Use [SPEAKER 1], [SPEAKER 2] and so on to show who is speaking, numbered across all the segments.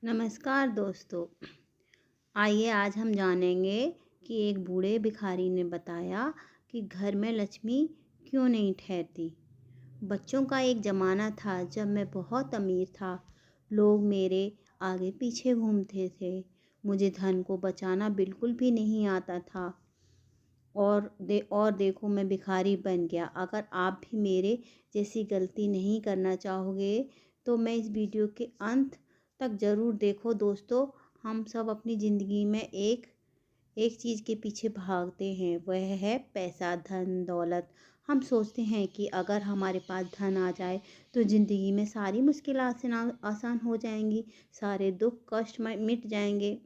[SPEAKER 1] नमस्कार दोस्तों। आइए आज हम जानेंगे कि एक बूढ़े भिखारी ने बताया कि घर में लक्ष्मी क्यों नहीं ठहरती। बच्चों का एक ज़माना था जब मैं बहुत अमीर था। लोग मेरे आगे पीछे घूमते थे। मुझे धन को बचाना बिल्कुल भी नहीं आता था। और देखो मैं भिखारी बन गया। अगर आप भी मेरे जैसी गलती नहीं करना चाहोगे तो मैं इस वीडियो के अंत तक ज़रूर देखो दोस्तों। हम सब अपनी ज़िंदगी में एक एक चीज़ के पीछे भागते हैं, वह है पैसा, धन, दौलत। हम सोचते हैं कि अगर हमारे पास धन आ जाए तो ज़िंदगी में सारी मुश्किलें आसान हो जाएंगी, सारे दुख कष्ट मिट जाएंगे।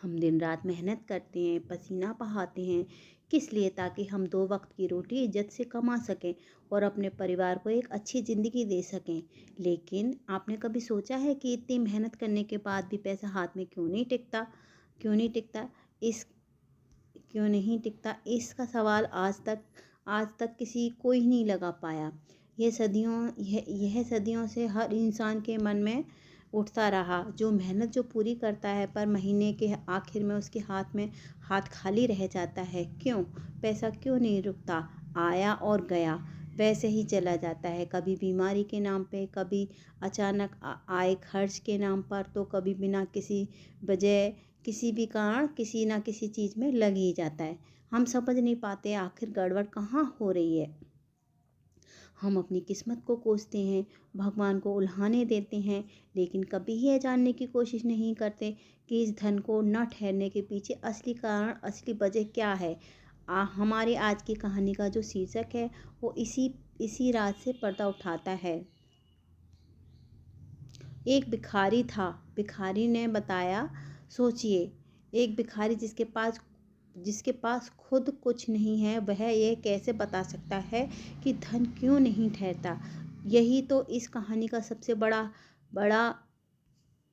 [SPEAKER 1] हम दिन रात मेहनत करते हैं, पसीना बहाते हैं। किस लिए? ताकि हम 2 वक्त की रोटी इज़्ज़त से कमा सकें और अपने परिवार को एक अच्छी ज़िंदगी दे सकें। लेकिन आपने कभी सोचा है कि इतनी मेहनत करने के बाद भी पैसा हाथ में क्यों नहीं टिकता? क्यों नहीं टिकता? इस क्यों नहीं टिकता? इसका सवाल आज तक किसी कोई नहीं लगा पाया। यह सदियों से हर इंसान के मन में उठता रहा। जो मेहनत जो पूरी करता है पर महीने के आखिर में उसके हाथ खाली रह जाता है। क्यों? पैसा क्यों नहीं रुकता? आया और गया, वैसे ही चला जाता है। कभी बीमारी के नाम पे, कभी अचानक आए खर्च के नाम पर, तो कभी बिना किसी वजह, किसी भी कारण किसी ना किसी चीज़ में लग ही जाता है। हम समझ नहीं पाते आखिर गड़बड़ कहाँ हो रही है। हम अपनी किस्मत को कोसते हैं, भगवान को उल्हाने देते हैं, लेकिन कभी यह जानने की कोशिश नहीं करते कि इस धन को न ठहरने के पीछे असली कारण, असली वजह क्या है। हमारी आज की कहानी का जो शीर्षक है वो इसी राज से पर्दा उठाता है। एक भिखारी था। भिखारी ने बताया, सोचिए, एक भिखारी जिसके पास खुद कुछ नहीं है, वह यह कैसे बता सकता है कि धन क्यों नहीं ठहरता। यही तो इस कहानी का सबसे बड़ा बड़ा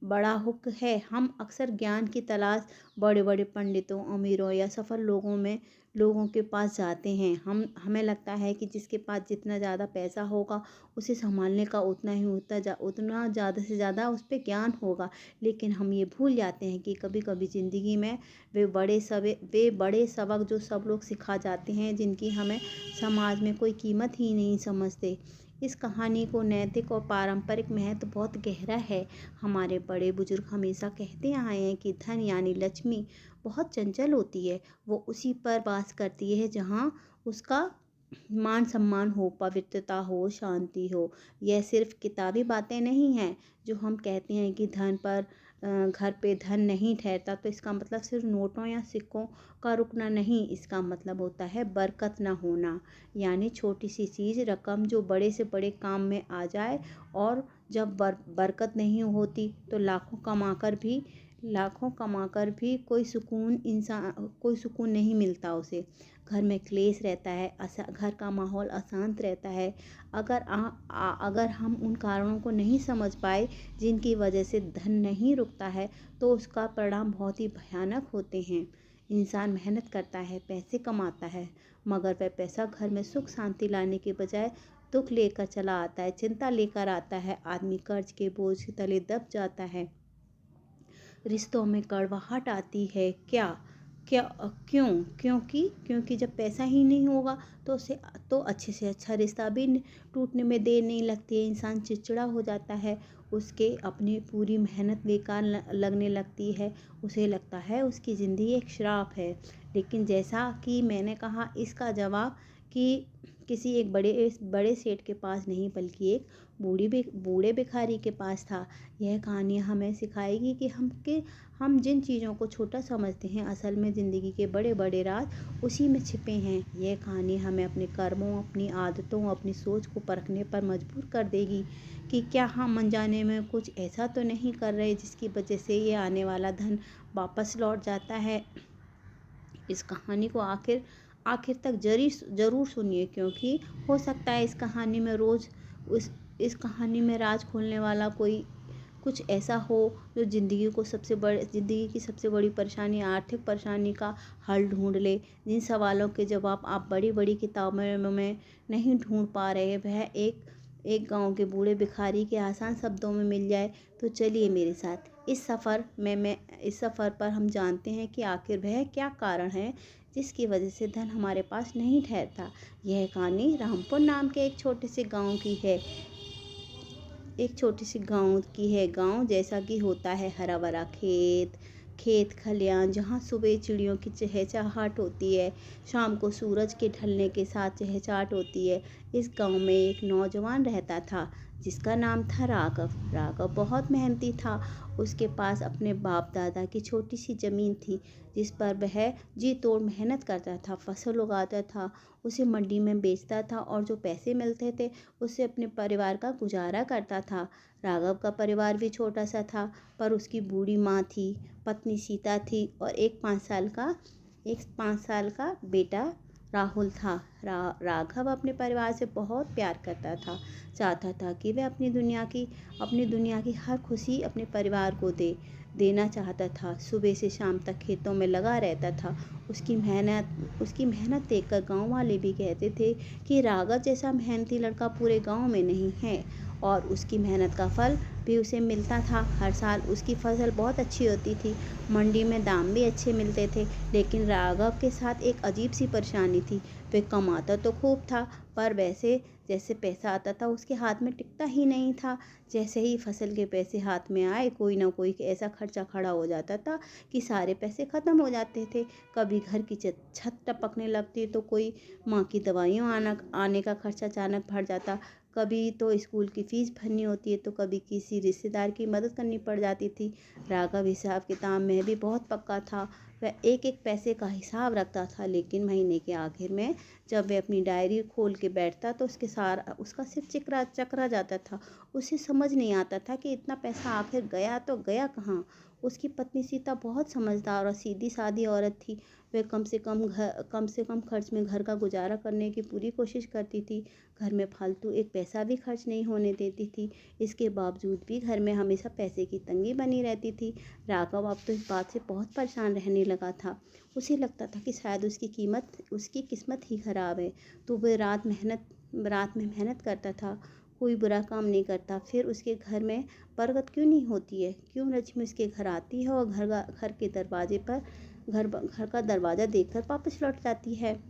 [SPEAKER 1] बड़ा हुक है। हम अक्सर ज्ञान की तलाश बड़े बड़े पंडितों, अमीरों या सफल लोगों के पास जाते हैं। हमें लगता है कि जिसके पास जितना ज़्यादा पैसा होगा उसे संभालने का उतना ज़्यादा से ज़्यादा उस पर ज्ञान होगा। लेकिन हम ये भूल जाते हैं कि कभी कभी ज़िंदगी में वे बड़े सबक जो सब लोग सिखा जाते हैं, जिनकी हमें समाज में कोई कीमत ही नहीं समझते। इस कहानी को नैतिक और पारंपरिक महत्व बहुत गहरा है। हमारे बड़े बुजुर्ग हमेशा कहते आए हैं कि धन यानी लक्ष्मी बहुत चंचल होती है। वो उसी पर वास करती है जहाँ उसका मान सम्मान हो, पवित्रता हो, शांति हो। यह सिर्फ किताबी बातें नहीं हैं। जो हम कहते हैं कि घर पे धन नहीं ठहरता, तो इसका मतलब सिर्फ नोटों या सिक्कों का रुकना नहीं। इसका मतलब होता है बरकत ना होना। यानी छोटी सी चीज़, रकम जो बड़े से बड़े काम में आ जाए, और जब बरकत नहीं होती तो लाखों कमाकर भी कोई सुकून नहीं मिलता उसे। घर में क्लेश रहता है, घर का माहौल अशांत रहता है। अगर हम उन कारणों को नहीं समझ पाए जिनकी वजह से धन नहीं रुकता है, तो उसका परिणाम बहुत ही भयानक होते हैं। इंसान मेहनत करता है, पैसे कमाता है, मगर वह पैसा घर में सुख शांति लाने के बजाय दुख लेकर चला आता है, चिंता लेकर आता है। आदमी कर्ज के बोझ के तले दब जाता है, रिश्तों में कड़वाहट आती है। क्या क्या क्यों? क्योंकि जब पैसा ही नहीं होगा तो अच्छे से अच्छा रिश्ता भी टूटने में देर नहीं लगती है। इंसान चिड़चिड़ा हो जाता है, उसके अपनी पूरी मेहनत बेकार लगने लगती है। उसे लगता है उसकी ज़िंदगी एक श्राप है। लेकिन जैसा कि मैंने कहा, इसका जवाब कि किसी एक बड़े सेठ के पास नहीं, बल्कि एक बूढ़े भिखारी के पास था। यह कहानी हमें सिखाएगी कि हम जिन चीज़ों को छोटा समझते हैं, असल में ज़िंदगी के बड़े बड़े राज उसी में छिपे हैं। यह कहानी हमें अपने कर्मों, अपनी आदतों, अपनी सोच को परखने पर मजबूर कर देगी कि क्या हम अनजाने में कुछ ऐसा तो नहीं कर रहे जिसकी वजह से ये आने वाला धन वापस लौट जाता है। इस कहानी को आखिर तक ज़रूर सुनिए, क्योंकि हो सकता है इस कहानी में राज खोलने वाला कोई कुछ ऐसा हो जो ज़िंदगी की सबसे बड़ी परेशानी, आर्थिक परेशानी का हल ढूंढ ले। जिन सवालों के जवाब आप बड़ी बड़ी किताबों में नहीं ढूंढ पा रहे, एक गांव के बूढ़े भिखारी के आसान शब्दों में मिल जाए तो चलिए मेरे साथ इस सफ़र पर हम जानते हैं कि आखिर वह क्या कारण है जिसकी वजह से धन हमारे पास नहीं ठहरता। यह कहानी रामपुर नाम के एक छोटे से गांव की है। गांव जैसा कि होता है हरा भरा खेत खलियान, जहाँ सुबह चिड़ियों की चहचहाट होती है, शाम को सूरज के ढलने के साथ चहचहाट होती है। इस गांव में एक नौजवान रहता था जिसका नाम था राघव। राघव बहुत मेहनती था। उसके पास अपने बाप दादा की छोटी सी ज़मीन थी जिस पर वह जी तोड़ मेहनत करता था, फसल उगाता था, उसे मंडी में बेचता था और जो पैसे मिलते थे उससे अपने परिवार का गुजारा करता था। राघव का परिवार भी छोटा सा था, पर उसकी बूढ़ी माँ थी, पत्नी सीता थी और एक 5 साल का बेटा राहुल था। राघव अपने परिवार से बहुत प्यार करता था, चाहता था कि वह अपनी दुनिया की हर खुशी अपने परिवार को देना चाहता था। सुबह से शाम तक खेतों में लगा रहता था। उसकी मेहनत देखकर गांव वाले भी कहते थे कि राघव जैसा मेहनती लड़का पूरे गांव में नहीं है, और उसकी मेहनत का फल भी उसे मिलता था। हर साल उसकी फसल बहुत अच्छी होती थी, मंडी में दाम भी अच्छे मिलते थे। लेकिन राघव के साथ एक अजीब सी परेशानी थी। वह कमाता तो खूब था, पर जैसे पैसा आता था उसके हाथ में टिकता ही नहीं था। जैसे ही फसल के पैसे हाथ में आए, कोई ना कोई ऐसा खर्चा खड़ा हो जाता था कि सारे पैसे ख़त्म हो जाते थे। कभी घर की छत टपकने लगती तो कोई माँ की दवाइयों आने का खर्चा अचानक बढ़ जाता। कभी तो स्कूल की फ़ीस भरनी होती है तो कभी किसी रिश्तेदार की मदद करनी पड़ जाती थी। राघव हिसाब किताब में भी बहुत पक्का था। वह एक एक पैसे का हिसाब रखता था, लेकिन महीने के आखिर में जब वह अपनी डायरी खोल के बैठता तो उसका सिर चकरा जाता था। उसे समझ नहीं आता था कि इतना पैसा आखिर गया तो गया कहाँ। उसकी पत्नी सीता बहुत समझदार और सीधी सादी औरत थी। वह कम से कम खर्च में घर का गुजारा करने की पूरी कोशिश करती थी। घर में फालतू एक पैसा भी खर्च नहीं होने देती थी। इसके बावजूद भी घर में हमेशा पैसे की तंगी बनी रहती थी। राघव अब तो इस बात से बहुत परेशान रहने लगा था। उसे लगता था कि शायद उसकी किस्मत ही खराब है। तो वह रात में मेहनत करता था, कोई बुरा काम नहीं करता। फिर उसके घर में बरकत क्यों नहीं होती है? क्यों लक्ष्मी उसके घर आती है और घर का दरवाज़ा देखकर वापस लौट जाती है?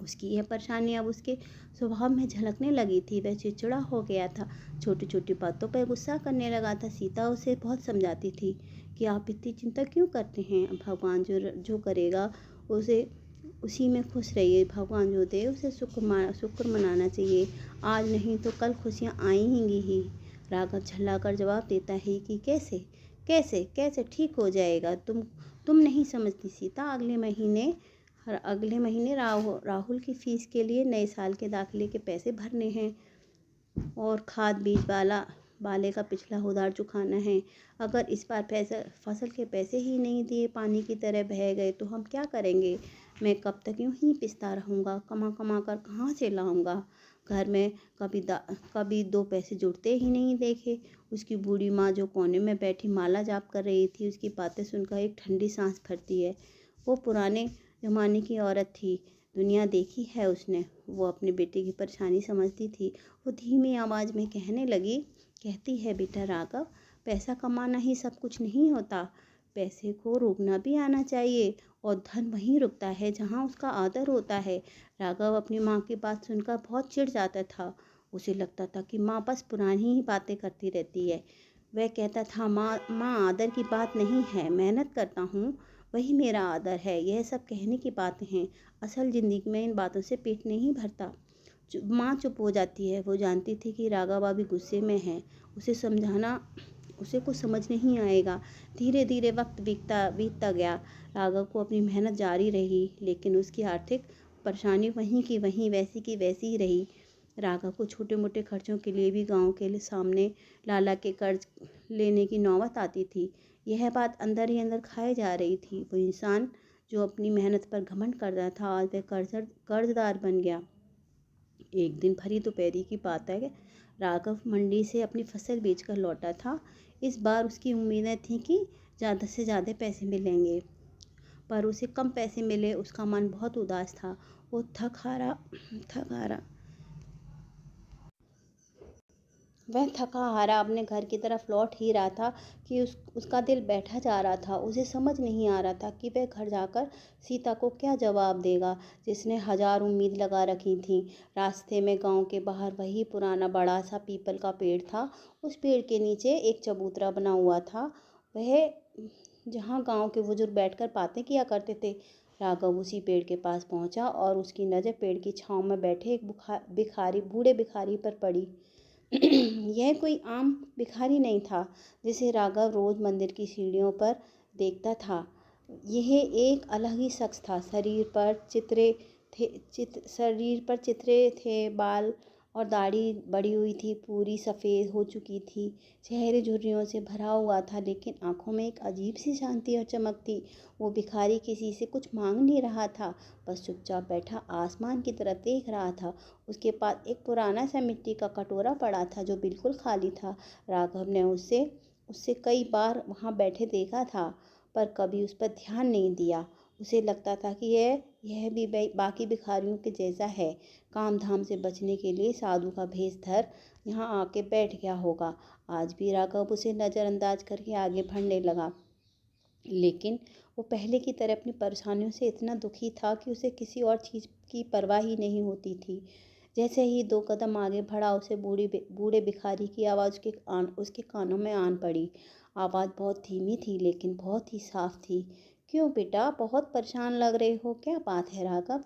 [SPEAKER 1] उसकी यह परेशानी अब उसके स्वभाव में झलकने लगी थी। वह चिड़चिड़ा हो गया था, छोटी छोटी बातों पर गुस्सा करने लगा था। सीता उसे बहुत समझाती थी कि आप इतनी चिंता क्यों करते हैं, भगवान जो करेगा उसी में खुश रहिए। भगवान जो दे उसे शुक्र मनाना चाहिए। आज नहीं तो कल खुशियाँ आएंगी ही। राघव झल्ला कर जवाब देता है कि कैसे कैसे कैसे ठीक हो जाएगा? तुम नहीं समझती सीता। अगले महीने राहुल की फीस के लिए नए साल के दाखिले के पैसे भरने हैं और खाद बीज वाले का पिछला उधार चुकाना है। अगर इस बार फसल के पैसे ही नहीं दिए, पानी की तरह बह गए, तो हम क्या करेंगे? मैं कब तक यूं ही पिसता रहूँगा? कमा कर कहाँ से लाऊंगा? घर में कभी 2 पैसे जुड़ते ही नहीं देखे। उसकी बूढ़ी माँ जो कोने में बैठी माला जाप कर रही थी, उसकी बातें सुनकर एक ठंडी सांस भरती है। वो पुराने ज़माने की औरत थी, दुनिया देखी है उसने। वो अपने बेटे की परेशानी समझती थी। वो धीमी आवाज़ में कहती है, बेटा राघव, पैसा कमाना ही सब कुछ नहीं होता। पैसे को रोकना भी आना चाहिए, और धन वहीं रुकता है जहाँ उसका आदर होता है। राघव अपनी माँ की बात सुनकर बहुत चिढ़ जाता था। उसे लगता था कि माँ बस पुरानी ही बातें करती रहती है। वह कहता था, माँ आदर की बात नहीं है, मेहनत करता हूँ वही मेरा आदर है। यह सब कहने की बातें हैं, असल ज़िंदगी में इन बातों से पेट नहीं भरता। माँ चुप हो जाती है। वो जानती थी कि राघव अभी गुस्से में है, उसे समझाना उसे कुछ समझ नहीं आएगा। धीरे धीरे वक्त बीतता गया। राघव को अपनी मेहनत जारी रही, लेकिन उसकी आर्थिक परेशानी वहीं की वहीं, वैसी की वैसी ही रही। राघव को छोटे मोटे खर्चों के लिए भी गांव के सामने लाला के कर्ज लेने की नौबत आती थी। यह बात अंदर ही अंदर खाए जा रही थी। वो इंसान जो अपनी मेहनत पर घमंड करता था, आज वह कर्जदार बन गया। एक दिन भरी दोपहरी की बात है। राघव मंडी से अपनी फसल बेचकर लौटा था। इस बार उसकी उम्मीदें थीं कि ज़्यादा से ज़्यादा पैसे मिलेंगे, पर उसे कम पैसे मिले। उसका मन बहुत उदास था। वो थक हारा वह थका हारा अपने घर की तरफ लौट ही रहा था कि उसका दिल बैठा जा रहा था। उसे समझ नहीं आ रहा था कि वह घर जाकर सीता को क्या जवाब देगा, जिसने हजार उम्मीद लगा रखी थी। रास्ते में गांव के बाहर वही पुराना बड़ा सा पीपल का पेड़ था। उस पेड़ के नीचे एक चबूतरा बना हुआ था, वह जहाँ गांव के बुजुर्ग बैठकर बातें किया करते थे। राघव उसी पेड़ के पास पहुंचा और उसकी नज़र पेड़ की छांव में बैठे एक भिखारी बूढ़े भिखारी पर पड़ी। यह कोई आम भिखारी नहीं था जिसे राघव रोज मंदिर की सीढ़ियों पर देखता था। यह एक अलग ही शख्स था। शरीर पर चित्रे थे, बाल और दाढ़ी बढ़ी हुई थी, पूरी सफ़ेद हो चुकी थी। चेहरे झुर्रियों से भरा हुआ था, लेकिन आंखों में एक अजीब सी शांति और चमक थी। वो भिखारी किसी से कुछ मांग नहीं रहा था, बस चुपचाप बैठा आसमान की तरफ देख रहा था। उसके पास एक पुराना सा मिट्टी का कटोरा पड़ा था जो बिल्कुल खाली था। राघव ने उससे उससे कई बार वहाँ बैठे देखा था, पर कभी उस पर ध्यान नहीं दिया। उसे लगता था कि यह भी बाकी भिखारियों के जैसा है, काम धाम से बचने के लिए साधु का भेष धर यहाँ आके बैठ गया होगा। आज भी राघव उसे नज़रअंदाज करके आगे बढ़ने लगा, लेकिन वो पहले की तरह अपनी परेशानियों से इतना दुखी था कि उसे किसी और चीज़ की परवाह ही नहीं होती थी। जैसे ही 2 कदम आगे बढ़ा, उसे बूढ़े भिखारी की आवाज़ उसके कानों में आन पड़ी। आवाज़ बहुत धीमी थी, लेकिन बहुत ही साफ थी। क्यों बेटा, बहुत परेशान लग रहे हो, क्या बात है? राघव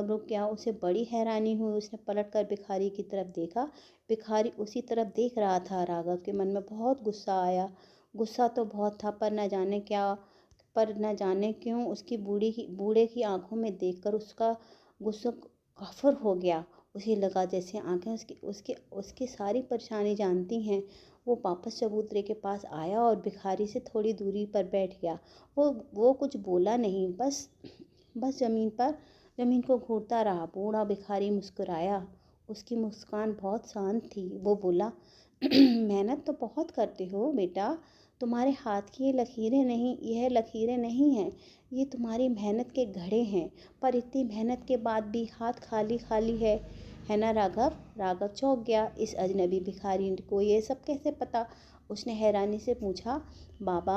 [SPEAKER 1] रुक गया। उसे बड़ी हैरानी हुई। उसने पलट कर भिखारी की तरफ देखा। भिखारी उसी तरफ देख रहा था। राघव के मन में बहुत गुस्सा आया। गुस्सा तो बहुत था, पर न जाने क्यों उसकी बूढ़े की आंखों में देखकर उसका गुस्सा काफिर हो गया। उसे लगा जैसे आंखें उसकी सारी परेशानी जानती हैं। वो वापस चबूतरे के पास आया और भिखारी से थोड़ी दूरी पर बैठ गया। वो कुछ बोला नहीं, बस जमीन को घूरता रहा। बूढ़ा भिखारी मुस्कुराया। उसकी मुस्कान बहुत शांत थी। वो बोला, मेहनत तो बहुत करते हो बेटा, तुम्हारे हाथ की यह लकीरें नहीं हैं, ये तुम्हारी मेहनत के घड़े हैं। पर इतनी मेहनत के बाद भी हाथ खाली खाली है ना राघव? राघव चौंक गया। इस अजनबी भिखारी को ये सब कैसे पता? उसने हैरानी से पूछा, बाबा,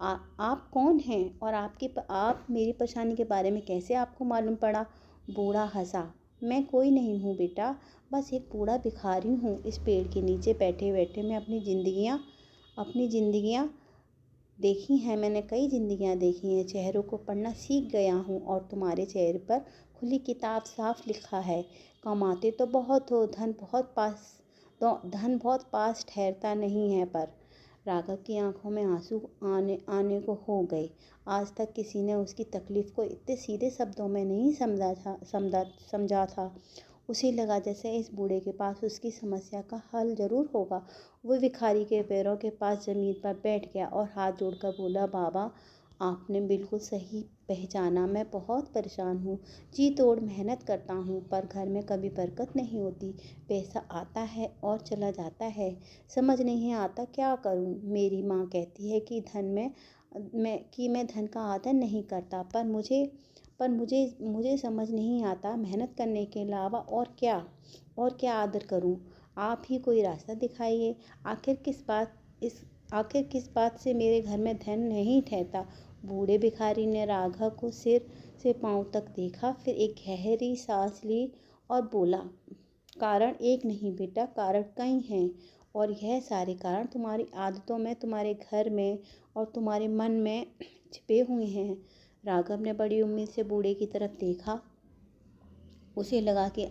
[SPEAKER 1] आप कौन हैं और आप मेरी परेशानी के बारे में कैसे आपको मालूम पड़ा? बूढ़ा हंसा। मैं कोई नहीं हूँ बेटा, बस एक बूढ़ा भिखारी हूँ। इस पेड़ के नीचे बैठे बैठे मैं अपनी ज़िंदगियाँ देखी हैं। मैंने कई ज़िंदगियाँ देखी हैं, चेहरों को पढ़ना सीख गया हूँ, और तुम्हारे चेहरे पर खुली किताब साफ लिखा है। कमाते तो बहुत हो, धन बहुत पास ठहरता नहीं है। पर राघव की आंखों में आंसू आने को हो गए। आज तक किसी ने उसकी तकलीफ को इतने सीधे शब्दों में नहीं समझा था। उसे लगा जैसे इस बूढ़े के पास उसकी समस्या का हल जरूर होगा। वो भिखारी के पैरों के पास जमीन पर बैठ गया और हाथ जोड़कर बोला, बाबा, आपने बिल्कुल सही पहचाना। मैं बहुत परेशान हूँ, जी तोड़ मेहनत करता हूँ, पर घर में कभी बरकत नहीं होती। पैसा आता है और चला जाता है, समझ नहीं आता क्या करूँ। मेरी माँ कहती है कि मैं धन का आदर नहीं करता, पर मुझे समझ नहीं आता मेहनत करने के अलावा और क्या आदर करूं। आप ही कोई रास्ता दिखाइए। आखिर किस बात से मेरे घर में धन नहीं ठहरता? बूढ़े भिखारी ने राघव को सिर से पांव तक देखा, फिर एक गहरी सांस ली और बोला, कारण एक नहीं बेटा, कारण कई हैं, और यह सारे कारण तुम्हारी आदतों में, तुम्हारे घर में और तुम्हारे मन में छिपे हुए हैं। राघव ने बड़ी उम्मीद से बूढ़े की तरफ देखा। उसे लगा कि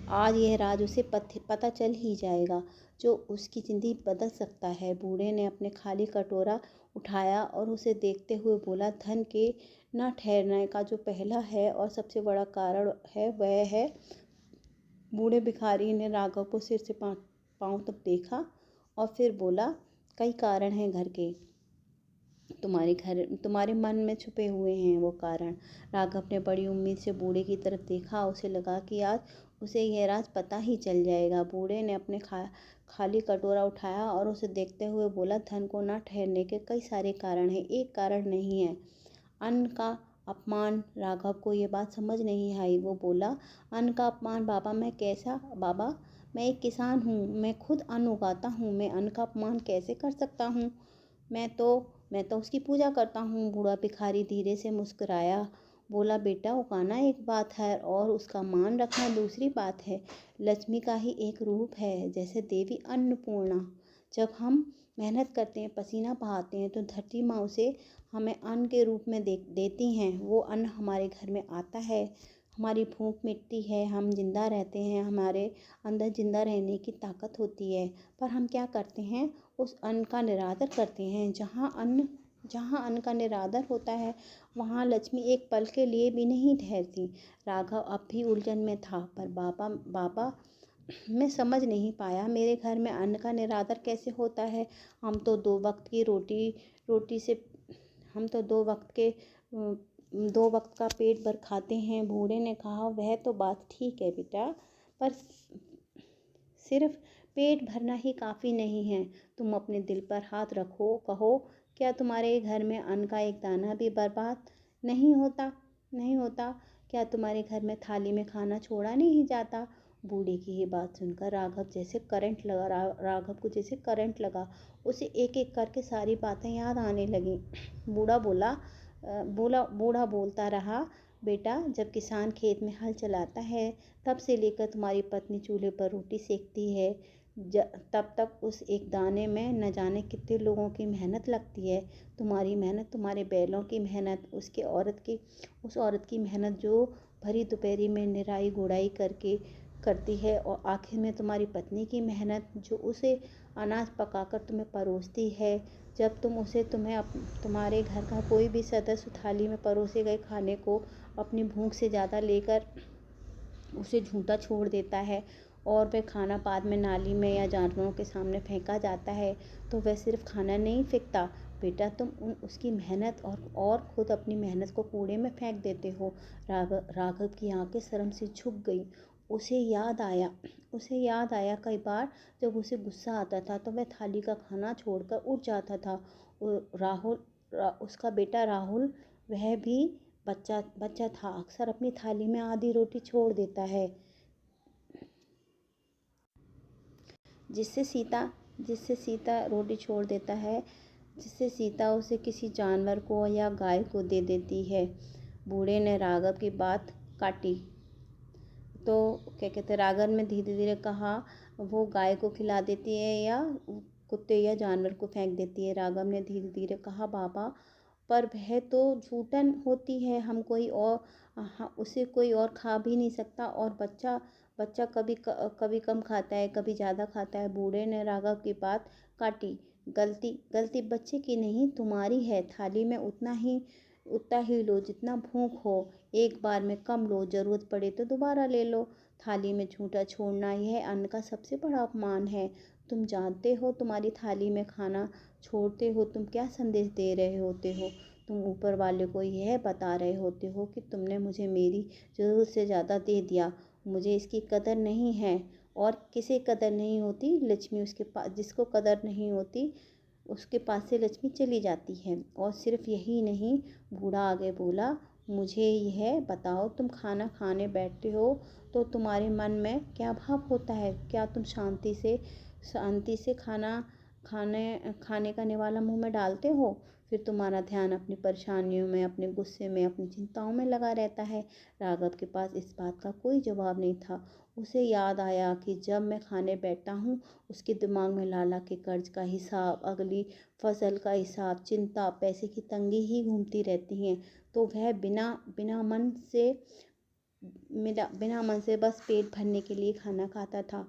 [SPEAKER 1] आज यह राज उसे पता चल ही जाएगा, जो उसकी ज़िंदगी बदल सकता है। बूढ़े ने अपने खाली कटोरा उठाया और उसे देखते हुए बोला, धन के न ठहरने का जो पहला है और सबसे बड़ा कारण है, वह है। बूढ़े भिखारी ने राघव को सिर से पांव तक देखा और फिर बोला, कई कारण हैं घर के, तुम्हारे मन में छुपे हुए हैं वो कारण। राघव ने बड़ी उम्मीद से बूढ़े की तरफ देखा। उसे लगा कि आज उसे यह राज पता ही चल जाएगा। बूढ़े ने अपने खाली कटोरा उठाया और उसे देखते हुए बोला, धन को ना ठहरने के कई सारे कारण हैं, एक कारण नहीं है, अन्न का अपमान। राघव को ये बात समझ नहीं आई। वो बोला, अन्न का अपमान? बाबा, मैं एक किसान हूँ, मैं खुद अन्न उगाता हूँ, मैं अन्न का अपमान कैसे कर सकता हूँ? मैं तो मैं तो उसकी पूजा करता हूँ। बूढ़ा भिखारी धीरे से मुस्कुराया, बोला, बेटा, उगाना एक बात है और उसका मान रखना दूसरी बात है। लक्ष्मी का ही एक रूप है, जैसे देवी अन्नपूर्णा। जब हम मेहनत करते हैं, पसीना बहाते हैं, तो धरती माँ उसे हमें अन्न के रूप में देती हैं। वो अन्न हमारे घर में आता है, हमारी भूख मिटती है, हम जिंदा रहते हैं, हमारे अंदर जिंदा रहने की ताकत होती है। पर हम क्या करते हैं? उस अन्न का निरादर करते हैं। जहाँ अन्न का निरादर होता है, वहाँ लक्ष्मी एक पल के लिए भी नहीं ठहरती। राघव अब भी उलझन में था। पर बाबा बाबा मैं समझ नहीं पाया, मेरे घर में अन्न का निरादर कैसे होता है? हम तो दो वक्त की रोटी रोटी से हम तो दो वक्त का पेट भर खाते हैं। बूढ़े ने कहा, वह तो बात ठीक है बेटा, पर सिर्फ पेट भरना ही काफ़ी नहीं है। तुम अपने दिल पर हाथ रखो, कहो, क्या तुम्हारे घर में अन्न का एक दाना भी बर्बाद नहीं होता? क्या तुम्हारे घर में थाली में खाना छोड़ा नहीं जाता? बूढ़े की ये बात सुनकर राघव को जैसे करंट लगा। उसे एक एक करके सारी बातें याद आने लगी। बूढ़ा बोलता रहा, बेटा, जब किसान खेत में हल चलाता है, तब से लेकर तुम्हारी पत्नी चूल्हे पर रोटी सेकती है, तब तक उस एक दाने में न जाने कितने लोगों की मेहनत लगती है। तुम्हारी मेहनत, तुम्हारे बैलों की मेहनत, उस औरत की मेहनत जो भरी दोपहरी में निराई गुड़ाई करती है, और आखिर में तुम्हारी पत्नी की मेहनत जो उसे अनाज पकाकर तुम्हें परोसती है। जब तुम्हारे घर का कोई भी सदस्य थाली में परोसे गए खाने को अपनी भूख से ज़्यादा लेकर उसे झूठा छोड़ देता है, और वह खाना बाद में नाली में या जानवरों के सामने फेंका जाता है, तो वह सिर्फ खाना नहीं फेंकता बेटा, तुम उसकी मेहनत और खुद अपनी मेहनत को कूड़े में फेंक देते हो। राघव की आंखें शर्म से झुक गई। उसे याद आया कई बार जब उसे गुस्सा आता था तो वह थाली का खाना छोड़कर उठ जाता था। उसका बेटा राहुल, वह भी बच्चा था, अक्सर अपनी थाली में आधी रोटी छोड़ देता है, जिससे सीता रोटी छोड़ देता है, जिससे सीता उसे किसी जानवर को या गाय को दे देती है। बूढ़े ने राघव की बात काटी तो क्या कहते, राघव ने धीरे धीरे कहा, वो गाय को खिला देती है या कुत्ते या जानवर को फेंक देती है। राघव ने धीरे धीरे कहा, बाबा, पर वह तो झूठन होती है, उसे कोई और खा भी नहीं सकता, और बच्चा कभी कम खाता है, कभी ज़्यादा खाता है। बूढ़े ने राघव की बात काटी, गलती बच्चे की नहीं, तुम्हारी है। थाली में उतना ही लो जितना भूख हो, एक बार में कम लो, ज़रूरत पड़े तो दोबारा ले लो। थाली में झूठा छोड़ना यह अन्न का सबसे बड़ा अपमान है। तुम जानते हो, तुम्हारी थाली में खाना छोड़ते हो तुम क्या संदेश दे रहे होते हो? तुम ऊपर वाले को यह बता रहे होते हो कि तुमने मुझे मेरी ज़रूरत से ज़्यादा दे दिया, मुझे इसकी कदर नहीं है। और किसे कदर नहीं होती? लक्ष्मी उसके पास, जिसको कदर नहीं होती उसके पास से लक्ष्मी चली जाती है। और सिर्फ यही नहीं, बूढ़ा आगे बोला, मुझे यह बताओ, तुम खाना खाने बैठते हो तो तुम्हारे मन में क्या भाव होता है? क्या तुम शांति से खाने का निवाला मुंह में डालते हो? फिर तुम्हारा ध्यान अपनी परेशानियों में, अपने गुस्से में, अपनी चिंताओं में लगा रहता है। राघव के पास इस बात का कोई जवाब नहीं था। उसे याद आया कि जब मैं खाने बैठता हूँ, उसके दिमाग में लाला के कर्ज का हिसाब, अगली फसल का हिसाब, चिंता, पैसे की तंगी ही घूमती रहती हैं। तो वह बिना मन से बस पेट भरने के लिए खाना खाता था।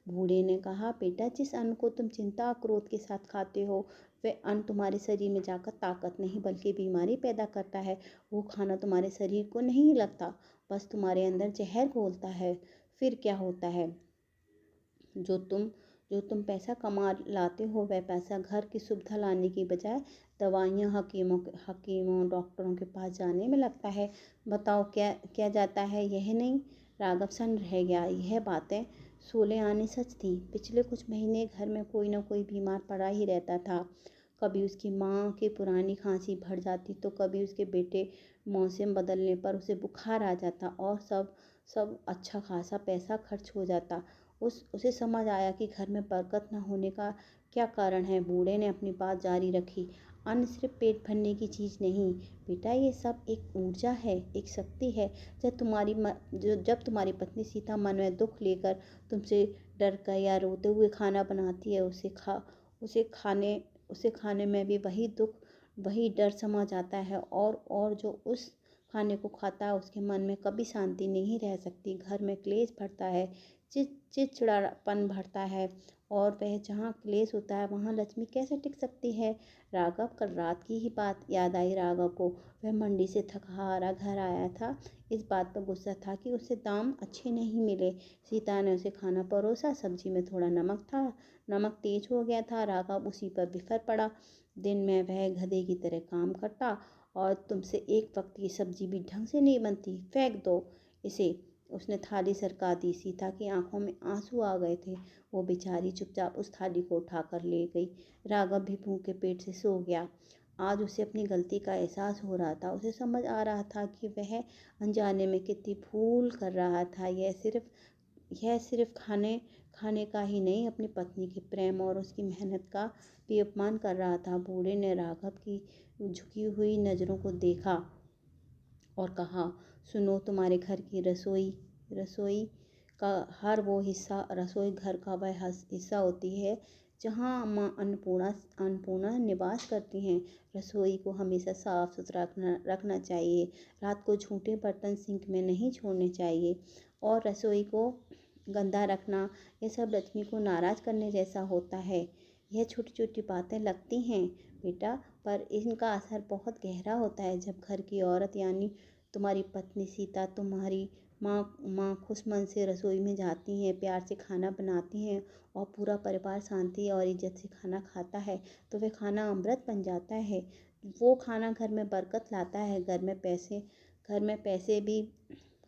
[SPEAKER 1] बूढ़े ने कहा, बेटा, जिस अन्न को तुम चिंता क्रोध के साथ खाते हो, वह अन्न तुम्हारे शरीर में जाकर ताकत नहीं बल्कि बीमारी पैदा करता है। वो खाना तुम्हारे शरीर को नहीं लगता, बस तुम्हारे अंदर जहर घोलता है। फिर क्या होता है? जो तुम पैसा कमा लाते हो, वह पैसा घर की सुविधा लाने की बजाय दवाइयाँ, हकीमों डॉक्टरों के पास जाने में लगता है। बताओ, क्या क्या जाता है? यह नहीं। राघव सन रह गया। यह बातें सोले आने सच थी। पिछले कुछ महीने घर में कोई ना कोई बीमार पड़ा ही रहता था। कभी उसकी माँ की पुरानी खांसी बढ़ जाती, तो कभी उसके बेटे मौसम बदलने पर उसे बुखार आ जाता, और सब अच्छा खासा पैसा खर्च हो जाता। उसे समझ आया कि घर में बरकत न होने का क्या कारण है। बूढ़े ने अपनी बात जारी रखी, अन्न सिर्फ पेट भरने की चीज़ नहीं बेटा, ये सब एक ऊर्जा है, एक शक्ति है। जब तुम्हारी पत्नी सीता मन में दुख लेकर तुमसे डर कर या रोते हुए खाना बनाती है, उसे खाने में भी वही दुख, वही डर समा जाता है। और जो उस खाने को खाता है उसके मन में कभी शांति नहीं रह सकती। घर में क्लेश बढ़ता है, चिड़चिड़ापन बढ़ता है, और वह जहाँ क्लेश होता है वहाँ लक्ष्मी कैसे टिक सकती है। राघव, कल रात की ही बात याद आई राघव को। वह मंडी से थका हारा घर आया था। इस बात पर गुस्सा था कि उसे दाम अच्छे नहीं मिले। सीता ने उसे खाना परोसा, सब्जी में थोड़ा नमक तेज हो गया था। राघव उसी पर बिफर पड़ा। दिन में वह गधे की तरह काम करता, और तुमसे एक वक्त की सब्जी भी ढंग से नहीं बनती, फेंक दो इसे। उसने थाली सरका दी। सीता की आंखों में आंसू आ गए थे। वो बेचारी चुपचाप उस थाली को उठाकर ले गई। राघव भी भूखे पेट से सो गया। आज उसे अपनी गलती का एहसास हो रहा था। उसे समझ आ रहा था कि वह अनजाने में कितनी भूल कर रहा था। यह सिर्फ खाने का ही नहीं, अपनी पत्नी के प्रेम और उसकी मेहनत का भी अपमान कर रहा था। बूढ़े ने राघव की झुकी हुई नज़रों को देखा और कहा, सुनो, तुम्हारे घर की रसोई का हर वो हिस्सा, रसोई घर का वह हिस्सा होती है जहाँ माँ अन्नपूर्णा निवास करती हैं। रसोई को हमेशा साफ सुथरा रखना चाहिए। रात को झूठे बर्तन सिंक में नहीं छोड़ने चाहिए, और रसोई को गंदा रखना, ये सब लक्ष्मी को नाराज़ करने जैसा होता है। यह छोटी छोटी बातें लगती हैं बेटा, पर इनका असर बहुत गहरा होता है। जब घर की औरत यानी तुम्हारी पत्नी सीता, तुम्हारी माँ खुश मन से रसोई में जाती हैं, प्यार से खाना बनाती हैं, और पूरा परिवार शांति और इज्जत से खाना खाता है, तो वह खाना अमृत बन जाता है। वो खाना घर में बरकत लाता है। घर में पैसे भी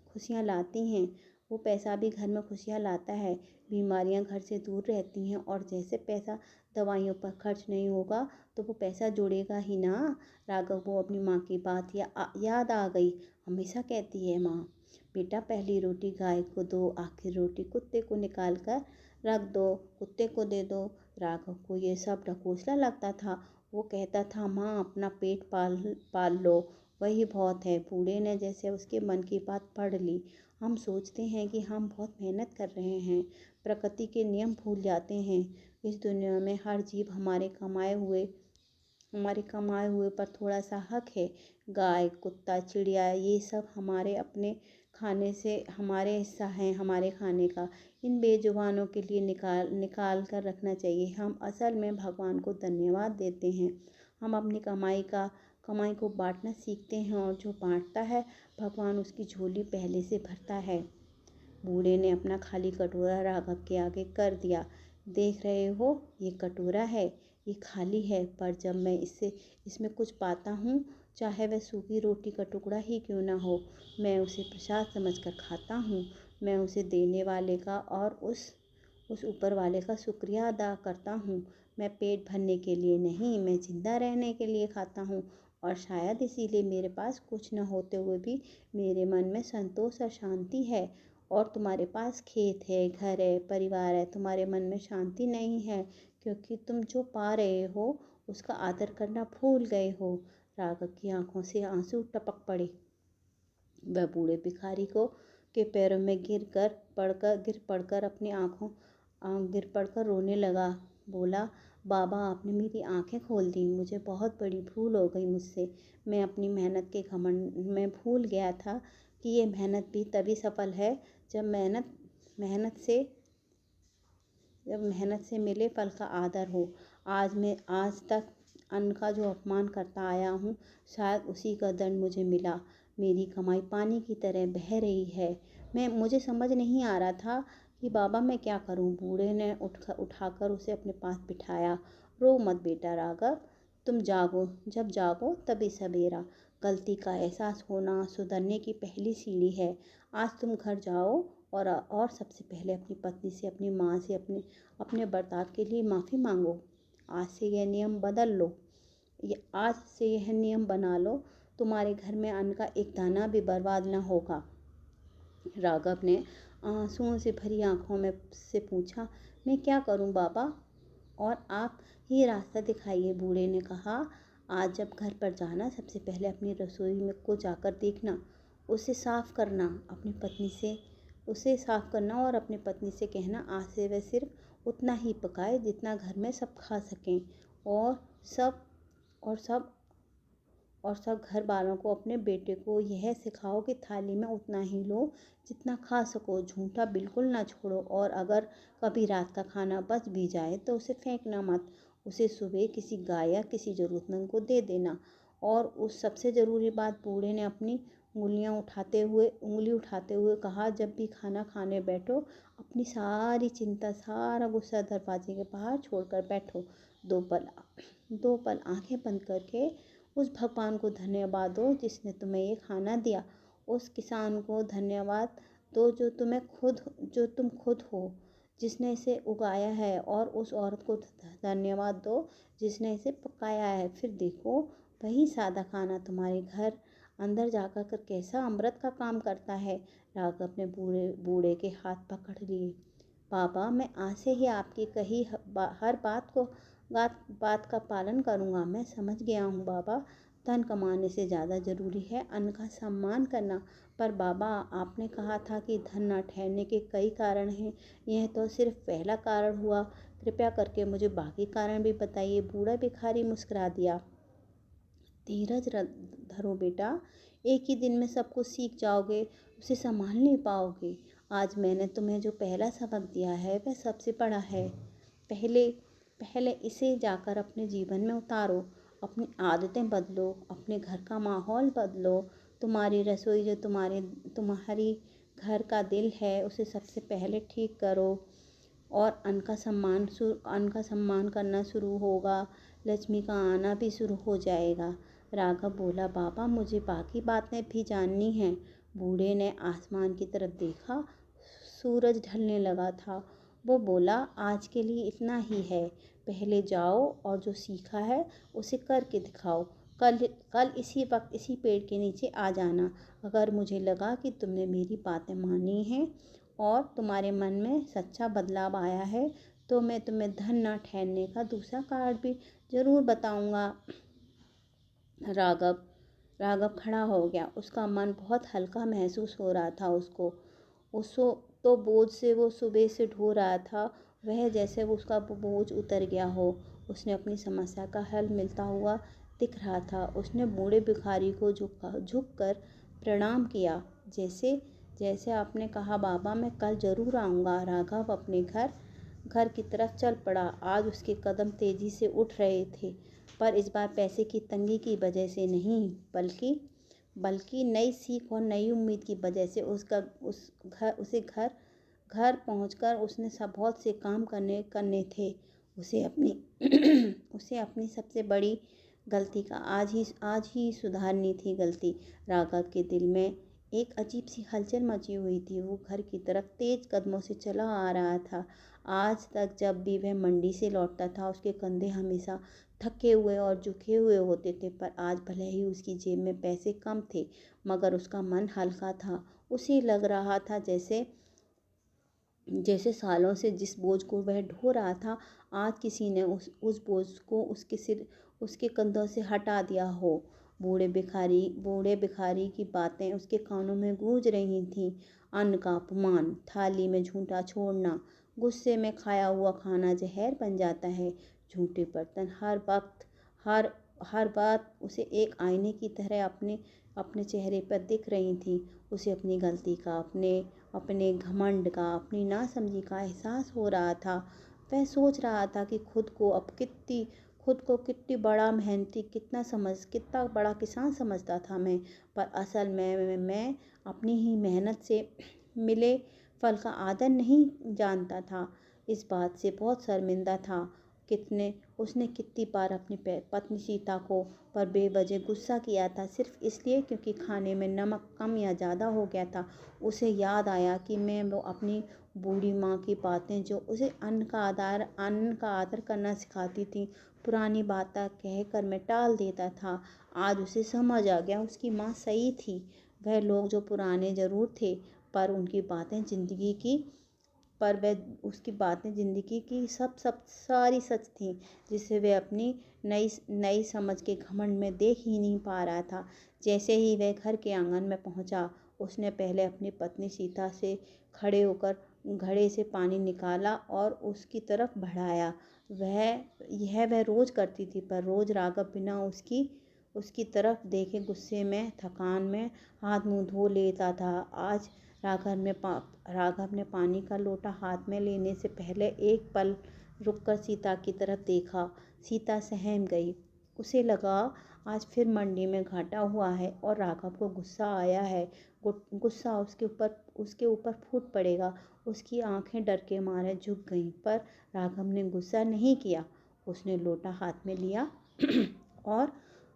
[SPEAKER 1] खुशियाँ लाती हैं। वो पैसा भी घर में खुशियाँ लाता है। बीमारियाँ घर से दूर रहती हैं, और जैसे पैसा दवाइयों पर खर्च नहीं होगा तो वो पैसा जुड़ेगा ही ना। राघव को अपनी माँ की बात याद आ गई। हमेशा कहती है माँ, बेटा पहली रोटी गाय को दो, आखिर रोटी कुत्ते को निकाल कर रख दो, कुत्ते को दे दो। राघव को ये सब ढकोसला लगता था। वो कहता था, माँ अपना पेट पाल लो, वही बहुत है। बूढ़े ने जैसे उसके मन की बात पढ़ ली। हम सोचते हैं कि हम बहुत मेहनत कर रहे हैं, प्रकृति के नियम भूल जाते हैं। इस दुनिया में हर जीव हमारे कमाए हुए पर थोड़ा सा हक है। गाय, कुत्ता, चिड़िया, ये सब हमारे अपने खाने से हमारे हिस्सा हैं, हमारे खाने का। इन बेजुबानों के लिए निकाल कर रखना चाहिए। हम असल में भगवान को धन्यवाद देते हैं। हम अपनी कमाई को बांटना सीखते हैं, और जो बांटता है भगवान उसकी झोली पहले से भरता है। बूढ़े ने अपना खाली कटोरा राघव के आगे कर दिया। देख रहे हो, ये कटोरा है, ये खाली है, पर जब मैं इसमें कुछ पाता हूँ, चाहे वह सूखी रोटी का टुकड़ा ही क्यों ना हो, मैं उसे प्रसाद समझकर खाता हूँ। मैं उसे देने वाले का और उस ऊपर वाले का शुक्रिया अदा करता हूँ। मैं पेट भरने के लिए नहीं, मैं जिंदा रहने के लिए खाता हूँ, और शायद इसीलिए मेरे पास कुछ न होते हुए भी मेरे मन में संतोष और शांति है। और तुम्हारे पास खेत है, घर है, परिवार है, तुम्हारे मन में शांति नहीं है, क्योंकि तुम जो पा रहे हो उसका आदर करना भूल गए हो। राघव की आंखों से आंसू टपक पड़े। वह बूढ़े भिखारी के पैरों में गिर पड़कर रोने लगा। बोला, बाबा आपने मेरी आंखें खोल दी, मुझे बहुत बड़ी भूल हो गई मुझसे। मैं अपनी मेहनत के घमंड में भूल गया था कि ये मेहनत भी तभी सफल है जब मेहनत से मिले फल का आदर हो। आज तक अन्न का जो अपमान करता आया हूँ, शायद उसी का दंड मुझे मिला। मेरी कमाई पानी की तरह बह रही है। मुझे समझ नहीं आ रहा था कि बाबा मैं क्या करूं। बूढ़े ने उठाकर उसे अपने पास बिठाया। रो मत बेटा राघव, तुम जब जागो तभी सवेरा। गलती का एहसास होना सुधरने की पहली सीढ़ी है। आज तुम घर जाओ, और सबसे पहले अपनी पत्नी से, अपनी माँ से, अपने बर्ताव के लिए माफ़ी मांगो। आज से यह नियम बदल लो। आज से यह नियम बना लो, तुम्हारे घर में अन्न का एक दाना भी बर्बाद ना होगा। राघव ने आंसुओं से भरी आंखों में से पूछा, मैं क्या करूं बाबा? और आप ही रास्ता दिखाइए, बूढ़े ने कहा। आज जब घर पर जाना, सबसे पहले अपनी रसोई में को जाकर देखना, उसे साफ करना, अपनी पत्नी से उसे साफ करना और अपनी पत्नी से कहना, आज से वह सिर्फ उतना ही पकाए जितना घर में सब खा सकें, और सब और सब और सब घर वालों को, अपने बेटे को यह सिखाओ कि थाली में उतना ही लो जितना खा सको, झूठा बिल्कुल ना छोड़ो, और अगर कभी रात का खाना बच भी जाए तो उसे फेंकना मत, उसे सुबह किसी गाय या किसी ज़रूरतमंद को दे देना। और उस सबसे ज़रूरी बात, बूढ़े ने अपनी उंगली उठाते हुए कहा, जब भी खाना खाने बैठो, अपनी सारी चिंता, सारा गुस्सा दरवाजे के बाहर छोड़कर बैठो। दो पल दो पल आंखें बंद करके उस भगवान को धन्यवाद दो जिसने तुम्हें ये खाना दिया, उस किसान को धन्यवाद दो जो तुम खुद हो, जिसने इसे उगाया है, और उस औरत को धन्यवाद दो जिसने इसे पकाया है। फिर देखो, वही सादा खाना तुम्हारे घर अंदर जाकर कैसा अमृत का काम करता है। राघव ने बूढ़े के हाथ पकड़ लिए। बाबा, मैं आज से ही आपकी कही हर बात का पालन करूँगा। मैं समझ गया हूँ बाबा, धन कमाने से ज़्यादा ज़रूरी है अन्न का सम्मान करना। पर बाबा, आपने कहा था कि धन न ठहरने के कई कारण हैं, यह तो सिर्फ पहला कारण हुआ। कृपया करके मुझे बाकी कारण भी बताइए। बूढ़ा भिखारी मुस्कुरा दिया। धीरज धरो बेटा, एक ही दिन में सब कुछ सीख जाओगे, उसे संभाल नहीं पाओगे। आज मैंने तुम्हें जो पहला सबक दिया है वह सबसे बड़ा है। पहले पहले इसे जाकर अपने जीवन में उतारो, अपनी आदतें बदलो, अपने घर का माहौल बदलो। तुम्हारी रसोई जो तुम्हारी घर का दिल है, उसे सबसे पहले ठीक करो, और अन्न का सम्मान करना शुरू होगा। लक्ष्मी का आना भी शुरू हो जाएगा। राघव बोला, बाबा, मुझे बाकी बातें भी जाननी हैं। बूढ़े ने आसमान की तरफ देखा। सूरज ढलने लगा था। वो बोला, आज के लिए इतना ही है। पहले जाओ और जो सीखा है उसे करके दिखाओ। कल कल इसी वक्त इसी पेड़ के नीचे आ जाना। अगर मुझे लगा कि तुमने मेरी बातें मानी हैं और तुम्हारे मन में सच्चा बदलाव आया है, तो मैं तुम्हें धन न ठहरने का दूसरा कारण भी ज़रूर बताऊंगा। राघव राघव खड़ा हो गया। उसका मन बहुत हल्का महसूस हो रहा था। उसको तो बोझ से वो सुबह से ढो रहा था, वह जैसे उसका बोझ उतर गया हो। उसने अपनी समस्या का हल मिलता हुआ दिख रहा था। उसने बूढ़े भिखारी को झुक कर प्रणाम किया। जैसे जैसे आपने कहा बाबा, मैं कल ज़रूर आऊँगा। राघव अपने घर की तरफ चल पड़ा। आज उसके कदम तेजी से उठ रहे थे, पर इस बार पैसे की तंगी की वजह से नहीं, बल्कि नई सीख और नई उम्मीद की वजह से। उसे घर पहुंचकर उसने बहुत से काम करने थे। उसे अपनी उसे अपनी सबसे बड़ी गलती का आज ही सुधारनी थी गलती। राघव के दिल में एक अजीब सी हलचल मची हुई थी। वो घर की तरफ तेज कदमों से चला आ रहा था। आज तक जब भी वह मंडी से लौटता था, उसके कंधे हमेशा थके हुए और झुके हुए होते थे। पर आज भले ही उसकी जेब में पैसे कम थे, मगर उसका मन हल्का था। उसे लग रहा था जैसे सालों से जिस बोझ को वह ढो रहा था, आज किसी ने उस बोझ को उसके कंधों से हटा दिया हो। बूढ़े भिखारी की बातें उसके कानों में गूंज रही थीं। अन्न का अपमान, थाली में झूठा छोड़ना, गुस्से में खाया हुआ खाना जहर बन जाता है, झूठे बर्तन, हर बात उसे एक आईने की तरह अपने चेहरे पर दिख रही थी। उसे अपनी गलती का, अपने घमंड का, अपनी नासमझी का एहसास हो रहा था। वह सोच रहा था कि खुद को कितनी बड़ा मेहनती, कितना बड़ा किसान समझता था मैं। पर असल में मैं अपनी ही मेहनत से मिले फल का आदर नहीं जानता था। इस बात से बहुत शर्मिंदा था। उसने कितनी बार अपनी पत्नी सीता को पर बेवजह गुस्सा किया था, सिर्फ इसलिए क्योंकि खाने में नमक कम या ज़्यादा हो गया था। उसे याद आया कि मैं वो अपनी बूढ़ी माँ की बातें, जो उसे अन्न का आदर करना सिखाती थी, पुरानी बातें कहकर मैं टाल देता था। आज उसे समझ आ गया, उसकी माँ सही थी। वह लोग जो पुराने ज़रूर थे, पर उनकी बातें ज़िंदगी की पर वह उसकी बातें ज़िंदगी की सब सब सारी सच थीं, जिसे वह अपनी नई नई समझ के घमंड में देख ही नहीं पा रहा था। जैसे ही वह घर के आंगन में पहुंचा, उसने पहले अपनी पत्नी सीता से खड़े होकर घड़े से पानी निकाला और उसकी तरफ बढ़ाया। वह रोज़ करती थी, पर रोज़ राघव बिना उसकी उसकी तरफ देखे गुस्से में, थकान में हाथ मुंह धो लेता था। आज राघव ने पानी का लोटा हाथ में लेने से पहले एक पल रुककर सीता की तरफ देखा। सीता सहम गई। उसे लगा आज फिर मंडी में घाटा हुआ है और राघव को गुस्सा आया है। गुस्सा उसके ऊपर फूट पड़ेगा। उसकी आंखें डर के मारे झुक गईं, पर राघव ने गुस्सा नहीं किया। उसने लोटा हाथ में लिया और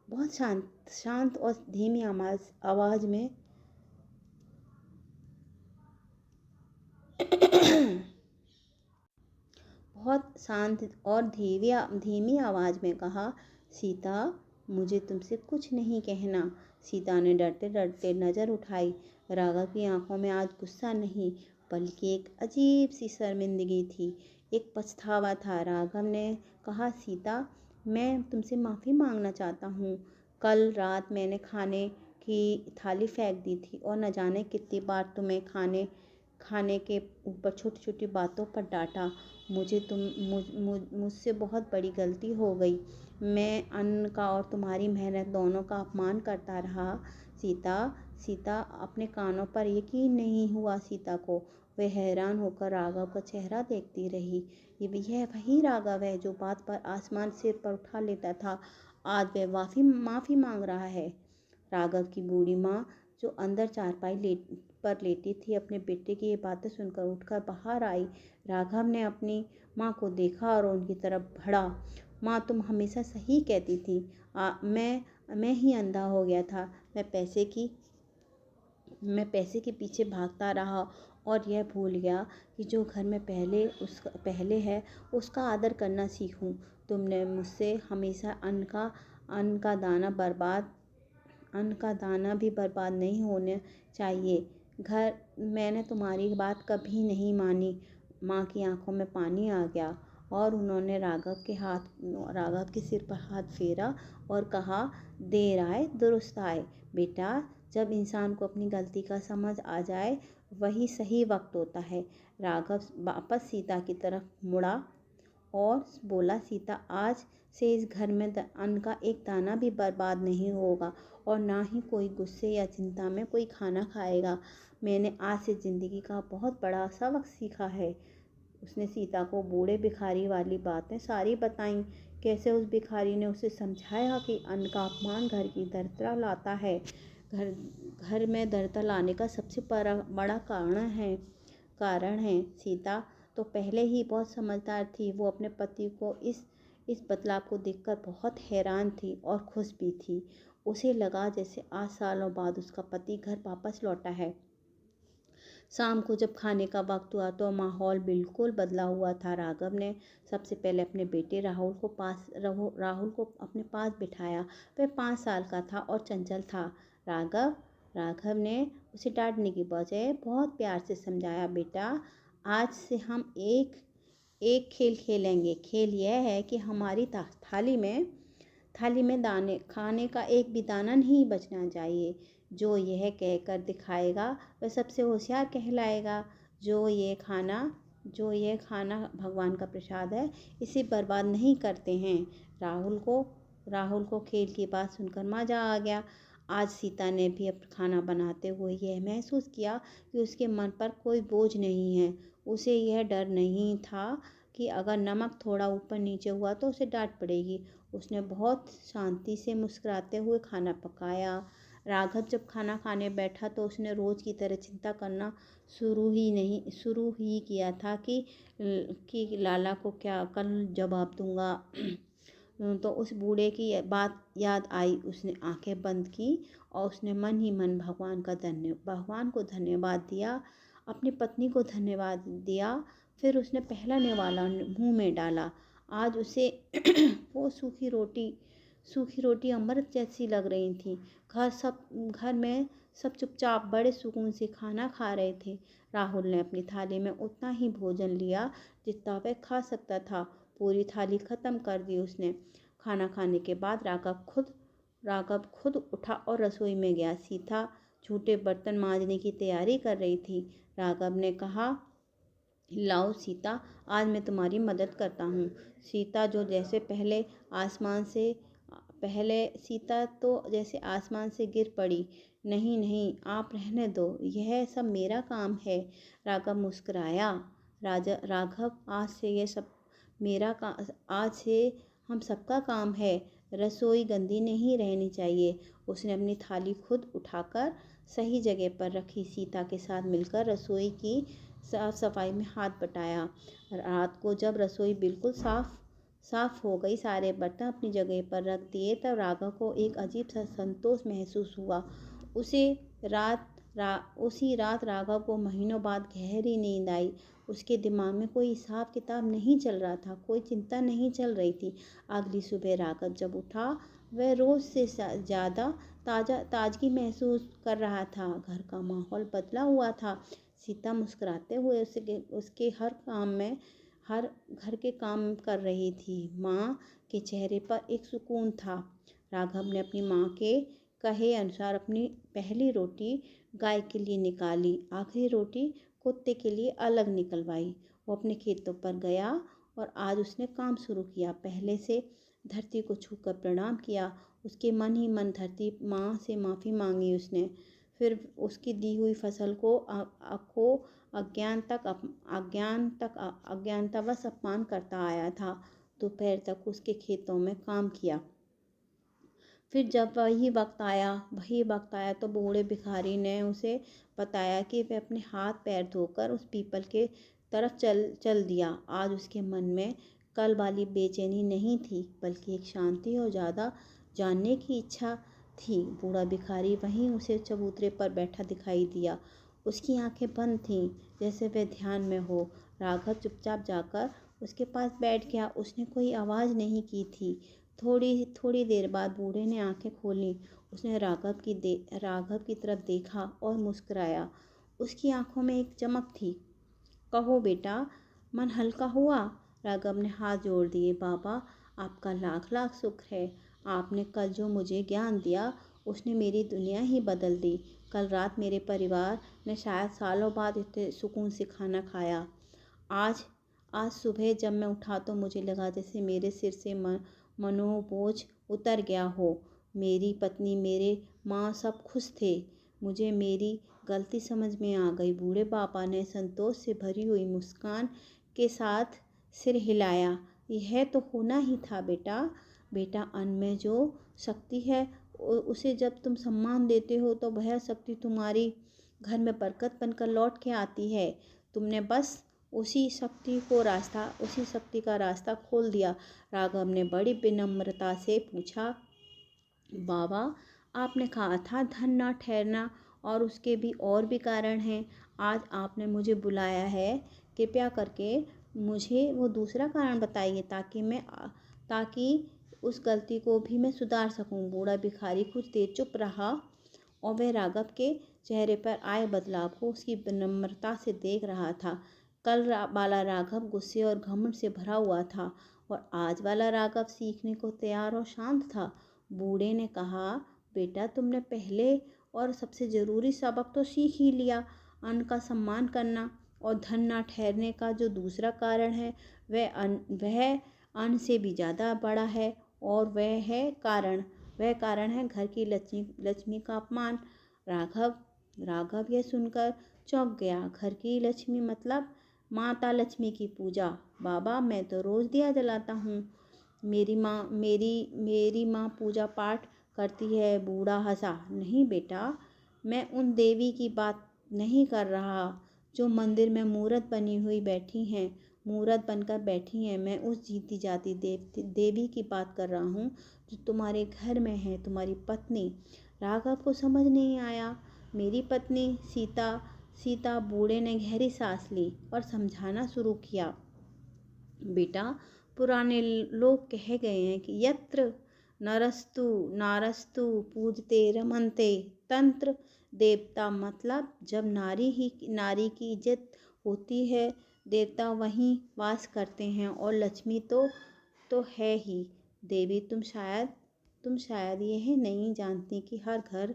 [SPEAKER 1] बहुत शांत शांत और धीमी आवाज में बहुत शांत और धीमी आवाज में कहा, सीता, मुझे तुमसे कुछ नहीं कहना। सीता ने डरते डरते नजर उठाई। राघव की आंखों में आज गुस्सा नहीं, बल्कि एक अजीब सी शर्मिंदगी थी, एक पछतावा था। राघव ने कहा, सीता, मैं तुमसे माफ़ी मांगना चाहता हूँ। कल रात मैंने खाने की थाली फेंक दी थी और न जाने कितनी बार तुम्हें खाने के ऊपर छोटी छोटी बातों पर डांटा। मुझसे बहुत बड़ी गलती हो गई। मैं अन्न का और तुम्हारी मेहनत दोनों का अपमान करता रहा। सीता सीता अपने कानों पर यकीन नहीं हुआ सीता को। वह हैरान होकर राघव का चेहरा देखती रही। यह वही राघव है जो बात पर आसमान सिर पर उठा लेता था। आज वह माफ़ी मांग रहा है। राघव की बूढ़ी माँ, जो अंदर चारपाई पर लेटी थी, अपने बेटे की ये बातें सुनकर उठकर बाहर आई। राघव ने अपनी माँ को देखा और उनकी तरफ बढ़ा। माँ, तुम हमेशा सही कहती थी। मैं ही अंधा हो गया था। मैं पैसे के पीछे भागता रहा और यह भूल गया कि जो घर में पहले है उसका आदर करना सीखूं। तुमने मुझसे हमेशा अन्न का दाना भी बर्बाद नहीं होने चाहिए। मैंने तुम्हारी बात कभी नहीं मानी। माँ की आंखों में पानी आ गया और उन्होंने राघव के सिर पर हाथ फेरा और कहा, देर आए दुरुस्त आए। बेटा, जब इंसान को अपनी गलती का समझ आ जाए, वही सही वक्त होता है। राघव वापस सीता की तरफ मुड़ा और बोला, सीता, आज से इस घर में अन्न का एक दाना भी बर्बाद नहीं होगा और ना ही कोई गुस्से या चिंता में कोई खाना खाएगा। मैंने आज से ज़िंदगी का बहुत बड़ा सबक सीखा है। उसने सीता को बूढ़े भिखारी वाली बातें सारी बताईं। कैसे उस भिखारी ने उसे समझाया कि अन्न का अपमान घर की दरिद्रता लाता है। घर में दरिद्रता लाने का सबसे बड़ा कारण है। सीता तो पहले ही बहुत समझदार थी। वो अपने पति को इस बदलाव को देखकर बहुत हैरान थी और खुश भी थी। उसे लगा जैसे 8 सालों बाद उसका पति घर वापस लौटा है। शाम को जब खाने का वक्त हुआ तो माहौल बिल्कुल बदला हुआ था। राघव ने सबसे पहले अपने बेटे राहुल को अपने पास बिठाया। वह 5 साल का था और चंचल था। राघव ने उसे डांटने की बजाय बहुत प्यार से समझाया, बेटा, आज से हम एक खेल खेलेंगे। खेल यह है कि हमारी थाली में खाने का एक भी दाना नहीं बचना चाहिए। जो यह कहकर दिखाएगा वह सबसे होशियार कहलाएगा। जो ये खाना भगवान का प्रसाद है, इसे बर्बाद नहीं करते हैं। राहुल को खेल की बात सुनकर मज़ा आ गया। आज सीता ने भी अब खाना बनाते हुए यह महसूस किया कि उसके मन पर कोई बोझ नहीं है। उसे यह डर नहीं था कि अगर नमक थोड़ा ऊपर नीचे हुआ तो उसे डांट पड़ेगी। उसने बहुत शांति से मुस्कुराते हुए खाना पकाया। राघव जब खाना खाने बैठा तो उसने रोज़ की तरह चिंता करना शुरू ही किया था कि लाला को क्या कल जवाब दूंगा। तो उस बूढ़े की बात याद आई। उसने आंखें बंद की और उसने मन ही मन भगवान को धन्यवाद दिया, अपनी पत्नी को धन्यवाद दिया। फिर उसने पहला निवाला मुंह में डाला। आज उसे वो सूखी रोटी अमृत जैसी लग रही थी। घर में सब चुपचाप बड़े सुकून से खाना खा रहे थे। राहुल ने अपनी थाली में उतना ही भोजन लिया जितना वह खा सकता था। पूरी थाली खत्म कर दी उसने। खाना खाने के बाद राघव खुद उठा और रसोई में गया। सीता झूठे बर्तन मांजने की तैयारी कर रही थी। राघव ने कहा, लाओ सीता, आज मैं तुम्हारी मदद करता हूँ। सीता तो जैसे आसमान से गिर पड़ी। नहीं नहीं, आप रहने दो, यह सब मेरा काम है। राघव मुस्कुराया। राघव, आज से हम सबका काम है। रसोई गंदी नहीं रहनी चाहिए। उसने अपनी थाली खुद उठाकर सही जगह पर रखी। सीता के साथ मिलकर रसोई की साफ सफाई में हाथ बटाया। रात को जब रसोई बिल्कुल साफ हो गई, सारे बर्तन अपनी जगह पर रख दिए, तब राघव को एक अजीब सा संतोष महसूस हुआ। उसी रात राघव को महीनों बाद गहरी नींद आई। उसके दिमाग में कोई हिसाब किताब नहीं चल रहा था, कोई चिंता नहीं चल रही थी। अगली सुबह राघव जब उठा, वह रोज से ज़्यादा ताजगी महसूस कर रहा था। घर का माहौल बदला हुआ था। सीता मुस्कुराते हुए उसके हर घर के काम कर रही थी। माँ के चेहरे पर एक सुकून था। राघव ने अपनी माँ के कहे अनुसार अपनी पहली रोटी गाय के लिए निकाली, आखिरी रोटी कुत्ते के लिए अलग निकलवाई। वो अपने खेतों पर गया और आज उसने काम शुरू किया। पहले से धरती को छूकर प्रणाम किया। उसके मन ही मन धरती माँ से माफ़ी मांगी उसने। फिर उसकी दी हुई फसल को अज्ञानतावश अपमान करता आया था। दोपहर तक उसके खेतों में काम किया। फिर जब वही वक्त आया तो बूढ़े भिखारी ने उसे बताया कि वह अपने हाथ पैर धोकर उस पीपल के तरफ चल दिया। आज उसके मन में कल वाली बेचैनी नहीं थी, बल्कि एक शांति और ज़्यादा जानने की इच्छा थी। बूढ़ा भिखारी वहीं उसे चबूतरे पर बैठा दिखाई दिया। उसकी आंखें बंद थीं, जैसे वह ध्यान में हो। राघव चुपचाप जाकर उसके पास बैठ गया। उसने कोई आवाज़ नहीं की थी। थोड़ी देर बाद बूढ़े ने आंखें खोलीं। उसने राघव की तरफ देखा और मुस्कुराया। उसकी आंखों में एक चमक थी। कहो बेटा, मन हल्का हुआ? राघव ने हाथ जोड़ दिए। बाबा, आपका लाख लाख शुक्र है। आपने कल जो मुझे ज्ञान दिया, उसने मेरी दुनिया ही बदल दी। कल रात मेरे परिवार ने शायद सालों बाद इतने सुकून से खाना खाया। आज सुबह जब मैं उठा तो मुझे लगा जैसे मेरे सिर से मनोबोझ उतर गया हो। मेरी पत्नी, मेरे माँ सब खुश थे। मुझे मेरी गलती समझ में आ गई। बूढ़े पापा ने संतोष से भरी हुई मुस्कान के साथ सिर हिलाया। यह तो होना ही था बेटा, अन्न में जो शक्ति है, उसे जब तुम सम्मान देते हो तो वह शक्ति तुम्हारी घर में बरकत बनकर लौट के आती है। तुमने बस उसी शक्ति का रास्ता खोल दिया। राघव ने बड़ी विनम्रता से पूछा, बाबा, आपने कहा था धन ना ठहरना, और उसके भी और भी कारण हैं। आज आपने मुझे बुलाया है, कृपया करके मुझे वो दूसरा कारण बताइए ताकि उस गलती को भी मैं सुधार सकूं। बूढ़ा भिखारी कुछ देर चुप रहा और वह राघव के चेहरे पर आए बदलाव को उसकी विनम्रता से देख रहा था। कल वाला राघव गुस्से और घमंड से भरा हुआ था और आज वाला राघव सीखने को तैयार और शांत था। बूढ़े ने कहा, बेटा, तुमने पहले और सबसे ज़रूरी सबक तो सीख ही लिया। अन्न का सम्मान करना और धन ना ठहरने का जो दूसरा कारण है, वह अन्न से भी ज़्यादा बड़ा है, और वह कारण है घर की लक्ष्मी का अपमान। राघव यह सुनकर चौंक गया। घर की लक्ष्मी मतलब माता लक्ष्मी की पूजा। बाबा, मैं तो रोज़ दिया जलाता हूँ। मेरी माँ पूजा पाठ करती है। बूढ़ा हंसा। नहीं बेटा, मैं उन देवी की बात नहीं कर रहा जो मंदिर में मूर्त बनकर बैठी हैं। मैं उस जीती जाती देवी की बात कर रहा हूँ जो तुम्हारे घर में है, तुम्हारी पत्नी। राघव को समझ नहीं आया। मेरी पत्नी सीता। बूढ़े ने गहरी सांस ली और समझाना शुरू किया। बेटा, पुराने लोग कह गए हैं कि यत्र नरस्तु नारस्तु पूजते रमनते। तंत्र देवता मतलब जब नारी की इज्जत होती है, देवता वहीं वास करते हैं। और लक्ष्मी तो है ही देवी। तुम शायद यह नहीं जानती कि हर घर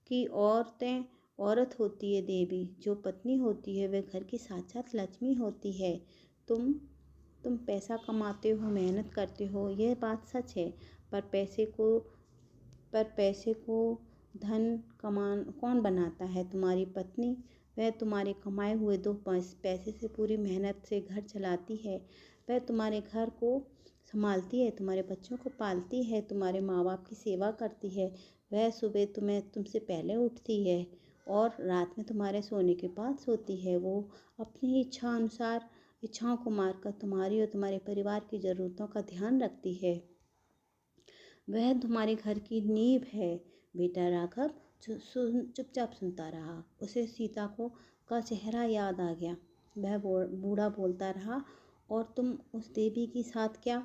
[SPEAKER 1] की औरत होती है देवी। जो पत्नी होती है वह घर की साक्षात लक्ष्मी होती है। तुम तुम पैसा कमाते हो, मेहनत करते हो, यह बात सच है। पर पैसे को धन कमान कौन बनाता है? तुम्हारी पत्नी। वह तुम्हारे कमाए हुए 2 पैसे से पूरी मेहनत से घर चलाती है। वह तुम्हारे घर को संभालती है, तुम्हारे बच्चों को पालती है, तुम्हारे माँ बाप की सेवा करती है। वह सुबह तुमसे पहले उठती है और रात में तुम्हारे सोने के बाद सोती है। वो अपनी इच्छाओं को मारकर तुम्हारी और तुम्हारे परिवार की ज़रूरतों का ध्यान रखती है। वह तुम्हारे घर की नींव है। बेटा राघव चुपचाप सुनता रहा। उसे सीता का चेहरा याद आ गया। वह बूढ़ा बोलता रहा, और तुम उस देवी के साथ क्या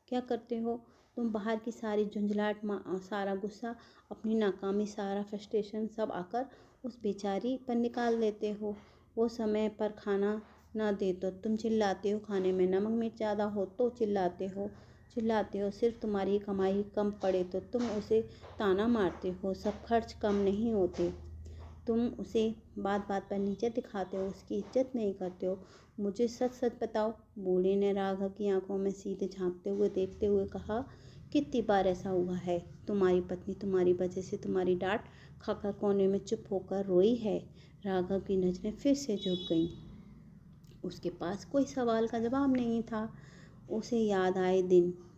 [SPEAKER 1] क्या करते हो? तुम बाहर की सारी झुंझलाहट, सारा गुस्सा, अपनी नाकामी, सारा फ्रस्ट्रेशन सब आकर उस बेचारी पर निकाल देते हो। वो समय पर खाना ना दे तो तुम चिल्लाते हो, खाने में नमक मिर्च ज़्यादा हो तो चिल्लाते हो। सिर्फ तुम्हारी कमाई कम पड़े तो तुम उसे ताना मारते हो। सब खर्च कम नहीं होते। तुम उसे बात बात पर नीचे दिखाते हो, उसकी इज्जत नहीं करते हो। मुझे सच सच बताओ। बूढ़े ने राघव की आंखों में सीधे झांकते हुए देखते हुए कहा, कितनी बार ऐसा हुआ है? तुम्हारी पत्नी तुम्हारी वजह से तुम्हारी डांट खाकर कोने में चुप होकर रोई है। राघव की नजरें फिर से झुक गईं। उसके पास कोई सवाल का जवाब नहीं था। उसे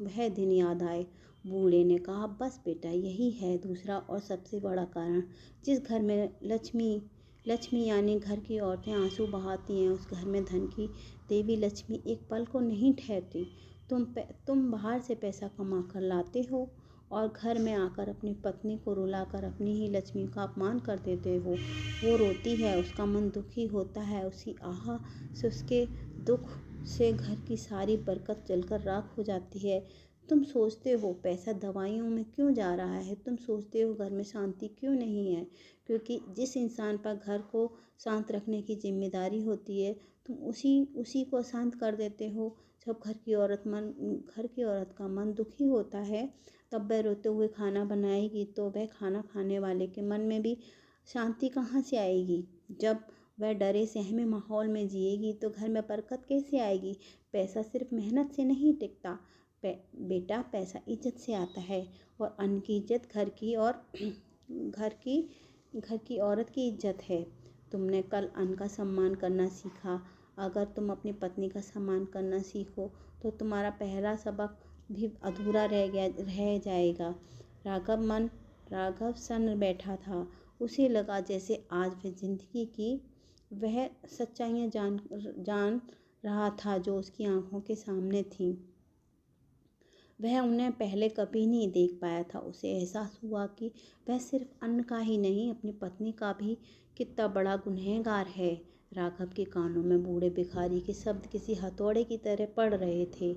[SPEAKER 1] वह दिन याद आए। बूढ़े ने कहा, बस बेटा, यही है दूसरा और सबसे बड़ा कारण। जिस घर में लक्ष्मी यानी घर की औरतें आंसू बहाती हैं, उस घर में धन की देवी लक्ष्मी एक पल को नहीं ठहरती। तुम बाहर से पैसा कमा कर लाते हो और घर में आकर अपनी पत्नी को रुलाकर अपनी ही लक्ष्मी का अपमान कर देते हो। वो रोती है, उसका मन दुखी होता है, उसी आह से, उसके दुख से घर की सारी बरकत जलकर राख हो जाती है। तुम सोचते हो पैसा दवाइयों में क्यों जा रहा है? तुम सोचते हो घर में शांति क्यों नहीं है? क्योंकि जिस इंसान पर घर को शांत रखने की जिम्मेदारी होती है, तुम उसी को शांत कर देते हो। जब घर की औरत का मन दुखी होता है, तब वह रोते हुए खाना बनाएगी तो वह खाना खाने वाले के मन में भी शांति कहाँ से आएगी? जब वह डरे सहमे माहौल में जिएगी तो घर में बरकत कैसे आएगी? पैसा सिर्फ मेहनत से नहीं टिकता बेटा, पैसा इज्जत से आता है, और अन्न की इज्जत घर की औरत की इज्जत है। तुमने कल अन्न का सम्मान करना सीखा। अगर तुम अपनी पत्नी का सम्मान करना सीखो तो तुम्हारा पहला सबक भी अधूरा रह जाएगा। राघव सन्न बैठा था। उसे लगा जैसे आज वह जिंदगी की वह सच्चाइयाँ जान रहा था जो उसकी आंखों के सामने थी। वह उन्हें पहले कभी नहीं देख पाया था। उसे एहसास हुआ कि वह सिर्फ अन्न का ही नहीं, अपनी पत्नी का भी कितना बड़ा गुनहगार है। राघव के कानों में बूढ़े भिखारी के शब्द किसी हथौड़े की तरह पड़ रहे थे।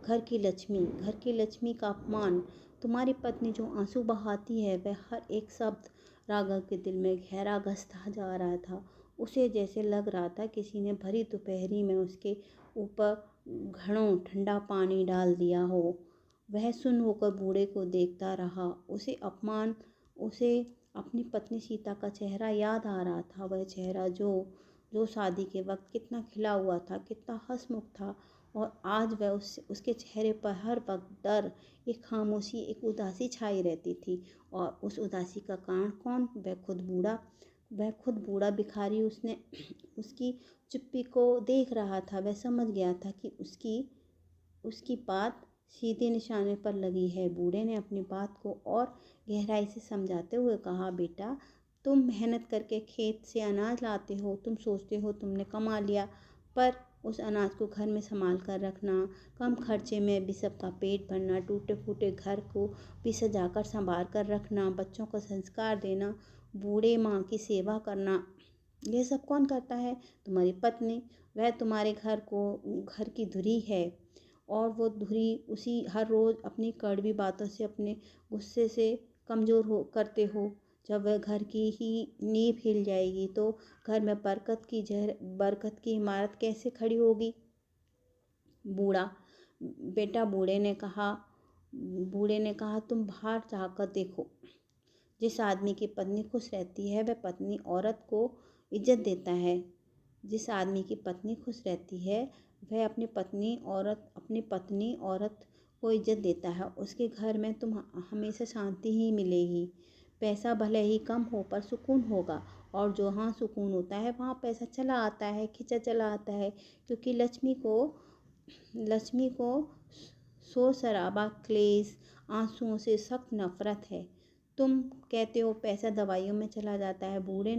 [SPEAKER 1] घर की लक्ष्मी का अपमान। तुम्हारी पत्नी जो आंसू बहाती है, वह हर एक शब्द राघव के दिल में गहरा घसता जा रहा था। उसे जैसे लग रहा था किसी ने भरी दोपहरी में उसके ऊपर घड़ों ठंडा पानी डाल दिया हो। वह सुन्न होकर बूढ़े को देखता रहा। उसे अपनी पत्नी सीता का चेहरा याद आ रहा था। वह चेहरा जो शादी के वक्त कितना खिला हुआ था, कितना हंसमुख था, और आज वह उसके चेहरे पर हर वक्त डर, एक खामोशी, एक उदासी छाई रहती थी। और उस उदासी का कारण कौन? वह खुद बूढ़ा भिखारी। उसने उसकी चुप्पी को देख रहा था। वह समझ गया था कि उसकी बात सीधे निशाने पर लगी है। बूढ़े ने अपनी बात को और गहराई से समझाते हुए कहा, बेटा, तुम मेहनत करके खेत से अनाज लाते हो। तुम सोचते हो तुमने कमा लिया, पर उस अनाज को घर में संभाल कर रखना, कम खर्चे में भी सबका पेट भरना, टूटे फूटे घर को भी सजाकर संभाल कर रखना, बच्चों को संस्कार देना, बूढ़े माँ की सेवा करना, यह सब कौन करता है? तुम्हारी पत्नी। वह तुम्हारे घर की धुरी है और वो धुरी उसी हर रोज़ अपनी कड़वी बातों से, अपने गुस्से से कमज़ोर हो करते हो। जब वह घर की ही नींव हिल जाएगी तो घर में बरकत की इमारत कैसे खड़ी होगी। बूढ़ा बेटा बूढ़े ने कहा तुम बाहर जाकर देखो। जिस आदमी की पत्नी खुश रहती है वह पत्नी औरत को इज्जत देता है। जिस आदमी की पत्नी खुश रहती है वह अपनी पत्नी औरत को इज्जत देता है। उसके घर में तुम हमेशा शांति ही मिलेगी। पैसा भले ही कम हो पर सुकून होगा, और जहाँ सुकून होता है वहाँ पैसा चला आता है, खिंचा चला आता है। क्योंकि लक्ष्मी को शोर शराबा, क्लेश, आंसुओं से सख्त नफरत है। तुम कहते हो पैसा दवाइयों में चला जाता है। बूढ़े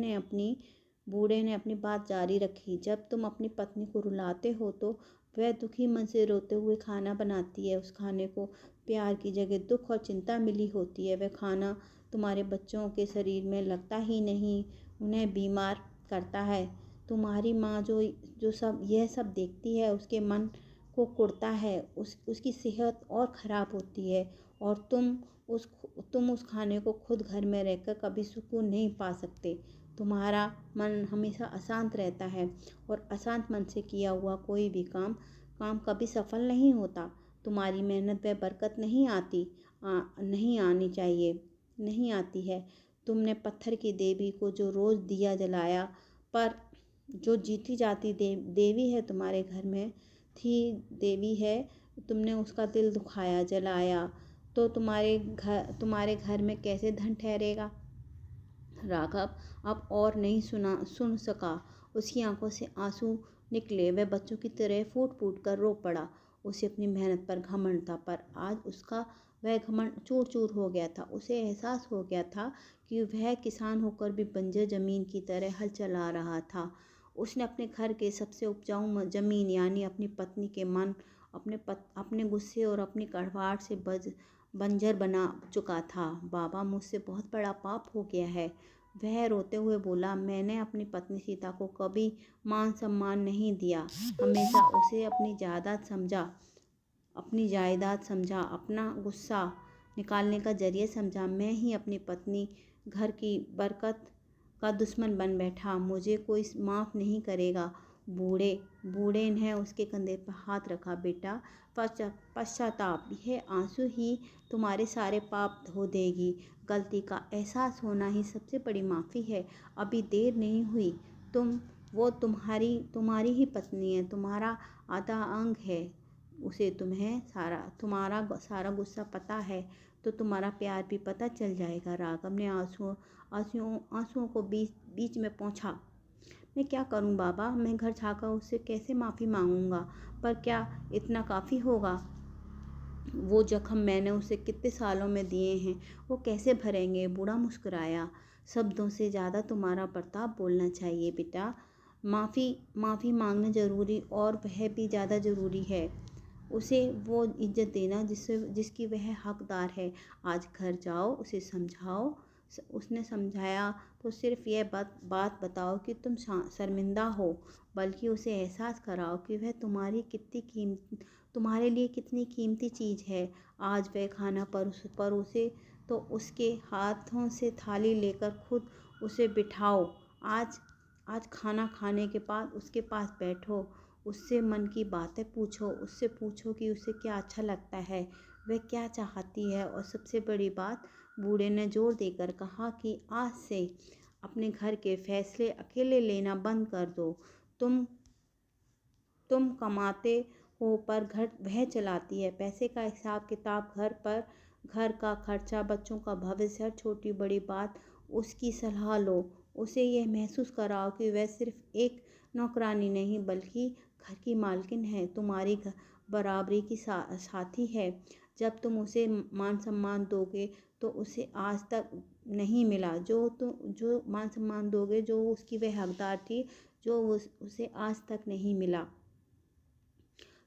[SPEAKER 1] ने अपनी बात जारी रखी। जब तुम अपनी पत्नी को रुलाते हो तो वह दुखी मन से रोते हुए खाना बनाती है। उस खाने को प्यार की जगह दुख और चिंता मिली होती है। वह खाना तुम्हारे बच्चों के शरीर में लगता ही नहीं, उन्हें बीमार करता है। तुम्हारी माँ यह सब देखती है, उसके मन को कुड़ता है, उसकी सेहत और ख़राब होती है। और तुम उस खाने को खुद घर में रहकर कभी सुकून नहीं पा सकते। तुम्हारा मन हमेशा अशांत रहता है, और अशांत मन से किया हुआ कोई भी काम कभी सफल नहीं होता। तुम्हारी मेहनत व बरकत नहीं आती है। तुमने पत्थर की देवी को जो रोज़ दिया जलाया, पर जो जीती जाती देवी है तुम्हारे घर में थी देवी है, तुमने उसका दिल दुखाया, जलाया, तो तुम्हारे घर में कैसे धन ठहरेगा। राघव अब और नहीं सुन सका। उसकी आंखों से आंसू निकले। वह बच्चों की तरह फूट फूट कर रो पड़ा। उसे अपनी मेहनत पर घमंड था, पर आज उसका वह घमंड चूर चूर हो गया था। उसे एहसास हो गया था कि वह किसान होकर भी बंजर जमीन की तरह हल चला रहा था। उसने अपने घर के सबसे उपजाऊ जमीन यानी अपनी पत्नी के मन, अपने गुस्से और अपनी कड़वाहट से बंजर बना चुका था। बाबा, मुझसे बहुत बड़ा पाप हो गया है। वह रोते हुए बोला, मैंने अपनी पत्नी सीता को कभी मान सम्मान नहीं दिया, हमेशा उसे अपनी जायदाद समझा, अपना गुस्सा निकालने का जरिया समझा। मैं ही अपनी पत्नी घर की बरकत का दुश्मन बन बैठा। मुझे कोई माफ़ नहीं करेगा। बूढ़े ने उसके कंधे पर हाथ रखा। बेटा, पश्चाताप, यह आंसू ही तुम्हारे सारे पाप धो देगी। गलती का एहसास होना ही सबसे बड़ी माफ़ी है। अभी देर नहीं हुई। वो तुम्हारी ही पत्नी है, तुम्हारा आधा अंग है। उसे तुम्हारा सारा गुस्सा पता है, तो तुम्हारा प्यार भी पता चल जाएगा। राघव ने आंसुओं को बीच में पोंछा। मैं क्या करूं बाबा, मैं घर जाकर उससे कैसे माफ़ी मांगूंगा, पर क्या इतना काफ़ी होगा। वो जख्म मैंने उसे कितने सालों में दिए हैं, वो कैसे भरेंगे। बूढ़ा मुस्कुराया। शब्दों से ज़्यादा तुम्हारा बर्ताव बोलना चाहिए बेटा। माफ़ी मांगना ज़रूरी, और वह भी ज़्यादा ज़रूरी है। उसे वो इज्जत देना जिसकी वह हकदार है। आज घर जाओ, उसे समझाओ। उसने समझाया तो सिर्फ यह बात बताओ कि तुम शर्मिंदा हो, बल्कि उसे एहसास कराओ कि वह तुम्हारे लिए कितनी कीमती चीज़ है। आज वह खाना परोसे तो उसके हाथों से थाली लेकर खुद उसे बिठाओ। आज खाना खाने के बाद उसके पास बैठो, उससे मन की बातें पूछो। उससे पूछो कि उसे क्या अच्छा लगता है, वह क्या चाहती है। और सबसे बड़ी बात, बूढ़े ने जोर देकर कहा, कि आज से अपने घर के फैसले अकेले लेना बंद कर दो। तुम कमाते हो, पर घर वह चलाती है। पैसे का हिसाब किताब, घर का खर्चा, बच्चों का भविष्य, हर छोटी बड़ी बात उसकी सलाह लो। उसे यह महसूस कराओ कि वह सिर्फ एक नौकरानी नहीं, बल्कि घर की मालकिन है, तुम्हारी बराबरी की साथी है। जब तुम उसे मान सम्मान दोगे तो उसे आज तक नहीं मिला, जो मान सम्मान दोगे, जो उसकी वह हकदार थी, जो उसे आज तक नहीं मिला,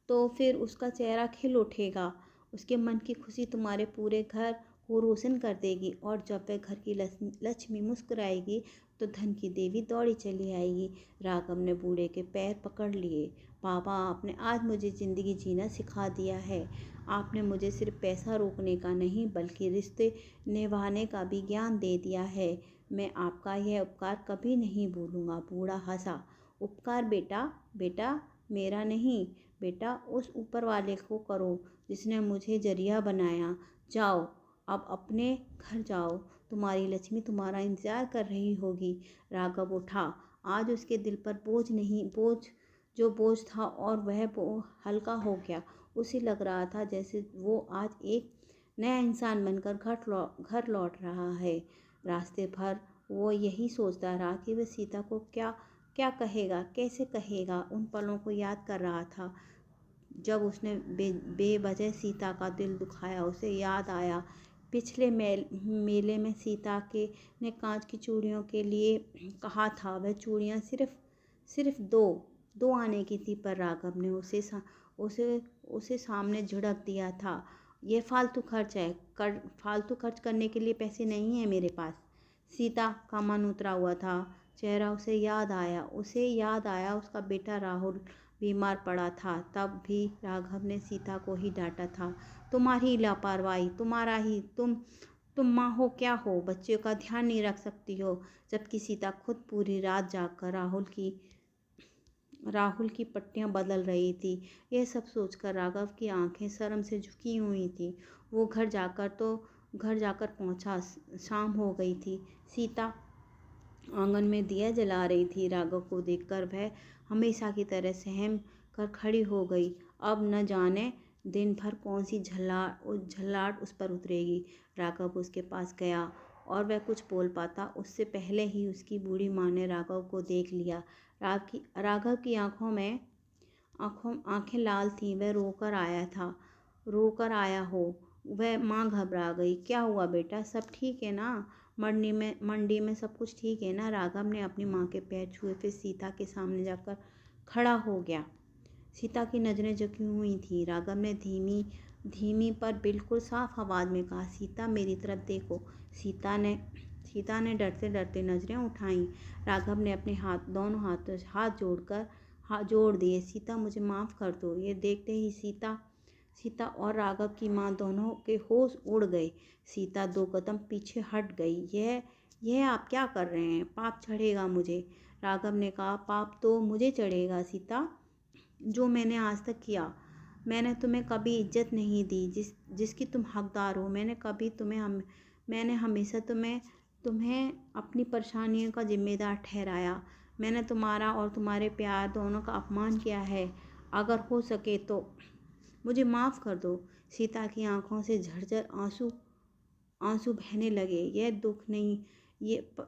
[SPEAKER 1] तो फिर उसका चेहरा खिल उठेगा। उसके मन की खुशी तुम्हारे पूरे घर को रोशन कर देगी। और जब वह घर की लक्ष्मी मुस्कुराएगी तो धन की देवी दौड़ी चली आएगी। राघव ने बूढ़े के पैर पकड़ लिए। बाबा, आपने आज मुझे ज़िंदगी जीना सिखा दिया है। आपने मुझे सिर्फ पैसा रोकने का नहीं बल्कि रिश्ते निभाने का भी ज्ञान दे दिया है। मैं आपका यह उपकार कभी नहीं भूलूंगा। बूढ़ा हंसा। उपकार बेटा, बेटा मेरा नहीं, बेटा उस ऊपर वाले को करो जिसने मुझे जरिया बनाया। जाओ, अब अपने घर जाओ, तुम्हारी लक्ष्मी तुम्हारा इंतज़ार कर रही होगी। राघव उठा। आज उसके दिल पर बोझ था और वह हल्का हो गया। उसे लग रहा था जैसे वो आज एक नया इंसान बनकर घर लौट रहा है। रास्ते भर वो यही सोचता रहा कि वह सीता को क्या क्या कहेगा, कैसे कहेगा। उन पलों को याद कर रहा था जब उसने बेवजह सीता का दिल दुखाया। उसे याद आया पिछले मेले में सीता के ने कांच की चूड़ियों के लिए कहा था। वह चूड़ियाँ सिर्फ दो आने की थी, पर राघव ने उसे सामने झिड़क दिया था। ये फालतू खर्च है, फालतू खर्च करने के लिए पैसे नहीं है मेरे पास। सीता का मन उतरा हुआ था। चेहरा उसे याद आया उसका बेटा राहुल बीमार पड़ा था। तब भी राघव ने सीता को ही डांटा था। तुम्हारी लापरवाही, तुम माँ हो क्या हो, बच्चे का ध्यान नहीं रख सकती हो। जबकि सीता खुद पूरी रात जागकर राहुल की पट्टियाँ बदल रही थी। यह सब सोचकर राघव की आंखें शर्म से झुकी हुई थी। वो घर जाकर पहुंचा। शाम हो गई थी। सीता आंगन में दिया जला रही थी। राघव को देखकर वह हमेशा की तरह सहम कर खड़ी हो गई। अब न जाने दिन भर कौन सी झल्लाट उस पर उतरेगी। राघव उसके पास गया और वह कुछ बोल पाता उससे पहले ही उसकी बूढ़ी माँ ने राघव को देख लिया। राघव की आंखें लाल थीं। वह रोकर आया हो। वह माँ घबरा गई। क्या हुआ बेटा, सब ठीक है ना? मंडी में सब कुछ ठीक है ना? राघव ने अपनी माँ के पैर छुए, फिर सीता के सामने जाकर खड़ा हो गया। सीता की नज़रें झुकी हुई थीं। राघव ने धीमी पर बिल्कुल साफ आवाज़ में कहा, सीता मेरी तरफ देखो। सीता ने डरते डरते नज़रें उठाईं। राघव ने अपने दोनों हाथ जोड़ दिए। सीता मुझे माफ़ कर दो। ये देखते ही सीता और राघव की माँ दोनों के होश उड़ गए। सीता 2 कदम पीछे हट गई। यह आप क्या कर रहे हैं? पाप चढ़ेगा मुझे। राघव ने कहा, पाप तो मुझे चढ़ेगा सीता, जो मैंने आज तक किया। मैंने तुम्हें कभी इज्जत नहीं दी जिसकी तुम हकदार हो। मैंने हमेशा तुम्हें अपनी परेशानियों का जिम्मेदार ठहराया। मैंने तुम्हारा और तुम्हारे प्यार दोनों का अपमान किया है। अगर हो सके तो मुझे माफ़ कर दो। सीता की आंखों से झरझर आंसू बहने लगे।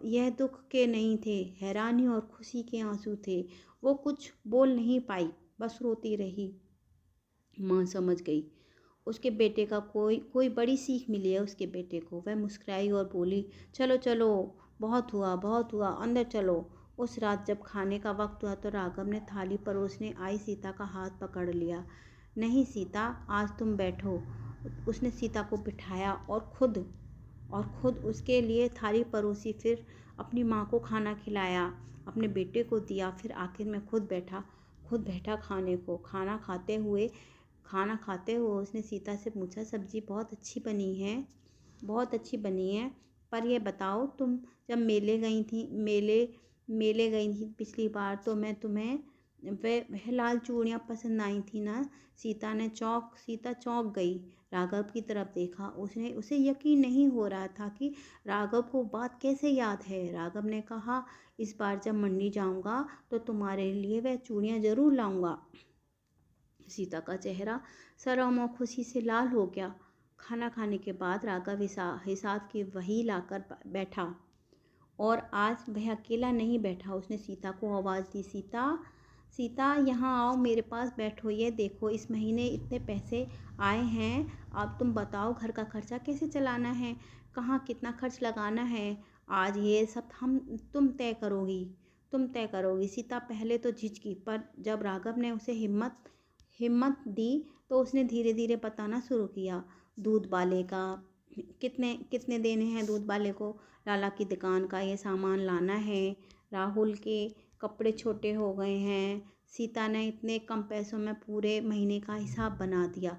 [SPEAKER 1] यह दुख के नहीं थे, हैरानी और खुशी के आंसू थे। वो कुछ बोल नहीं पाई, बस रोती रही। माँ समझ गई उसके बेटे का कोई बड़ी सीख मिली है उसके बेटे को। वह मुस्कुराई और बोली, चलो चलो, बहुत हुआ, अंदर चलो। उस रात जब खाने का वक्त हुआ तो राघव ने थाली परोसने आई सीता का हाथ पकड़ लिया। नहीं सीता, आज तुम बैठो। उसने सीता को बिठाया और खुद उसके लिए थाली परोसी। फिर अपनी माँ को खाना खिलाया, अपने बेटे को दिया। फिर आखिर में खुद बैठा खाने को। खाना खाते हुए उसने सीता से पूछा, सब्जी बहुत अच्छी बनी है, पर यह बताओ, तुम जब मेले गई थी पिछली बार, तो मैं तुम्हें वह लाल चूड़ियाँ पसंद आई थी ना? सीता चौंक गई। राघव की तरफ देखा। उसे यकीन नहीं हो रहा था कि राघव को बात कैसे याद है। राघव ने कहा, इस बार जब मंडी जाऊंगा तो तुम्हारे लिए वह चूड़ियाँ जरूर लाऊंगा। सीता का चेहरा शर्म और खुशी से लाल हो गया। खाना खाने के बाद राघव हिसाब की वही लाकर बैठा और आज वह अकेला नहीं बैठा। उसने सीता को आवाज़ दी, सीता यहाँ आओ, मेरे पास बैठो। ये देखो, इस महीने इतने पैसे आए हैं। अब तुम बताओ, घर का खर्चा कैसे चलाना है, कहाँ कितना खर्च लगाना है। आज ये सब तुम तय करोगी। सीता पहले तो झिझकी, पर जब राघव ने उसे हिम्मत दी तो उसने धीरे धीरे बताना शुरू किया। दूध वाले का कितने कितने देने हैं दूध वाले को? लाला की दुकान का ये सामान लाना है। राहुल के कपड़े छोटे हो गए हैं। सीता ने इतने कम पैसों में पूरे महीने का हिसाब बना दिया,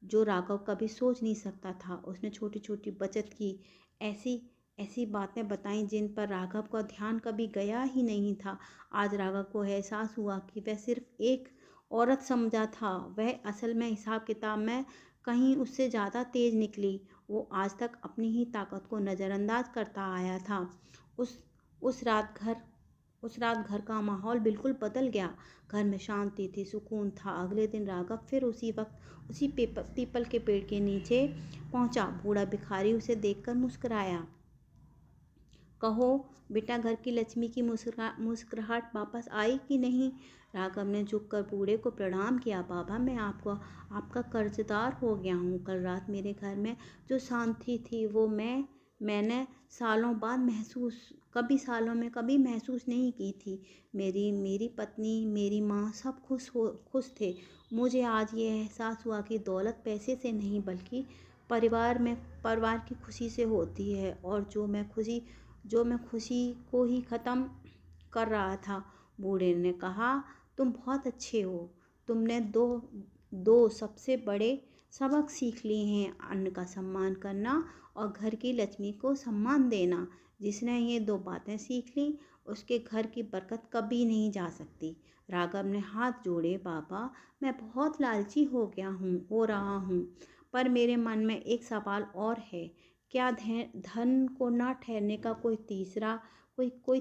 [SPEAKER 1] जो राघव कभी सोच नहीं सकता था। उसने छोटी छोटी बचत की, ऐसी ऐसी बातें बताई जिन पर राघव का ध्यान कभी गया ही नहीं था। आज राघव को एहसास हुआ कि वह सिर्फ एक औरत समझा था, वह असल में हिसाब किताब में कहीं उससे ज़्यादा तेज निकली। वो आज तक अपनी ही ताकत को नज़रअंदाज करता आया था। उस उस रात घर उस रात घर का माहौल बिल्कुल बदल गया। घर में शांति थी, सुकून था। अगले दिन राघव फिर उसी वक्त उसी पीपल के पेड़ के नीचे पहुंचा। बूढ़ा भिखारी उसे देखकर मुस्कुराया। कहो बेटा, घर की लक्ष्मी की मुस्कुराहट वापस आई कि नहीं? राघव ने झुककर बूढ़े को प्रणाम किया। बाबा, मैं आपका कर्जदार हो गया हूँ। कल रात मेरे घर में जो शांति थी वो मैंने सालों में कभी महसूस नहीं की थी। मेरी पत्नी, मेरी माँ सब खुश थे। मुझे आज ये एहसास हुआ कि दौलत पैसे से नहीं बल्कि परिवार की खुशी से होती है। और जो मैं खुशी को ही ख़त्म कर रहा था। बूढ़े ने कहा, तुम बहुत अच्छे हो। तुमने दो सबसे बड़े सबक सीख लिए हैं, अन्न का सम्मान करना और घर की लक्ष्मी को सम्मान देना। जिसने ये दो बातें सीख ली उसके घर की बरकत कभी नहीं जा सकती। राघव ने हाथ जोड़े। बाबा, मैं बहुत लालची हो रहा हूँ, पर मेरे मन में एक सवाल और है। क्या धन को ना ठहरने का कोई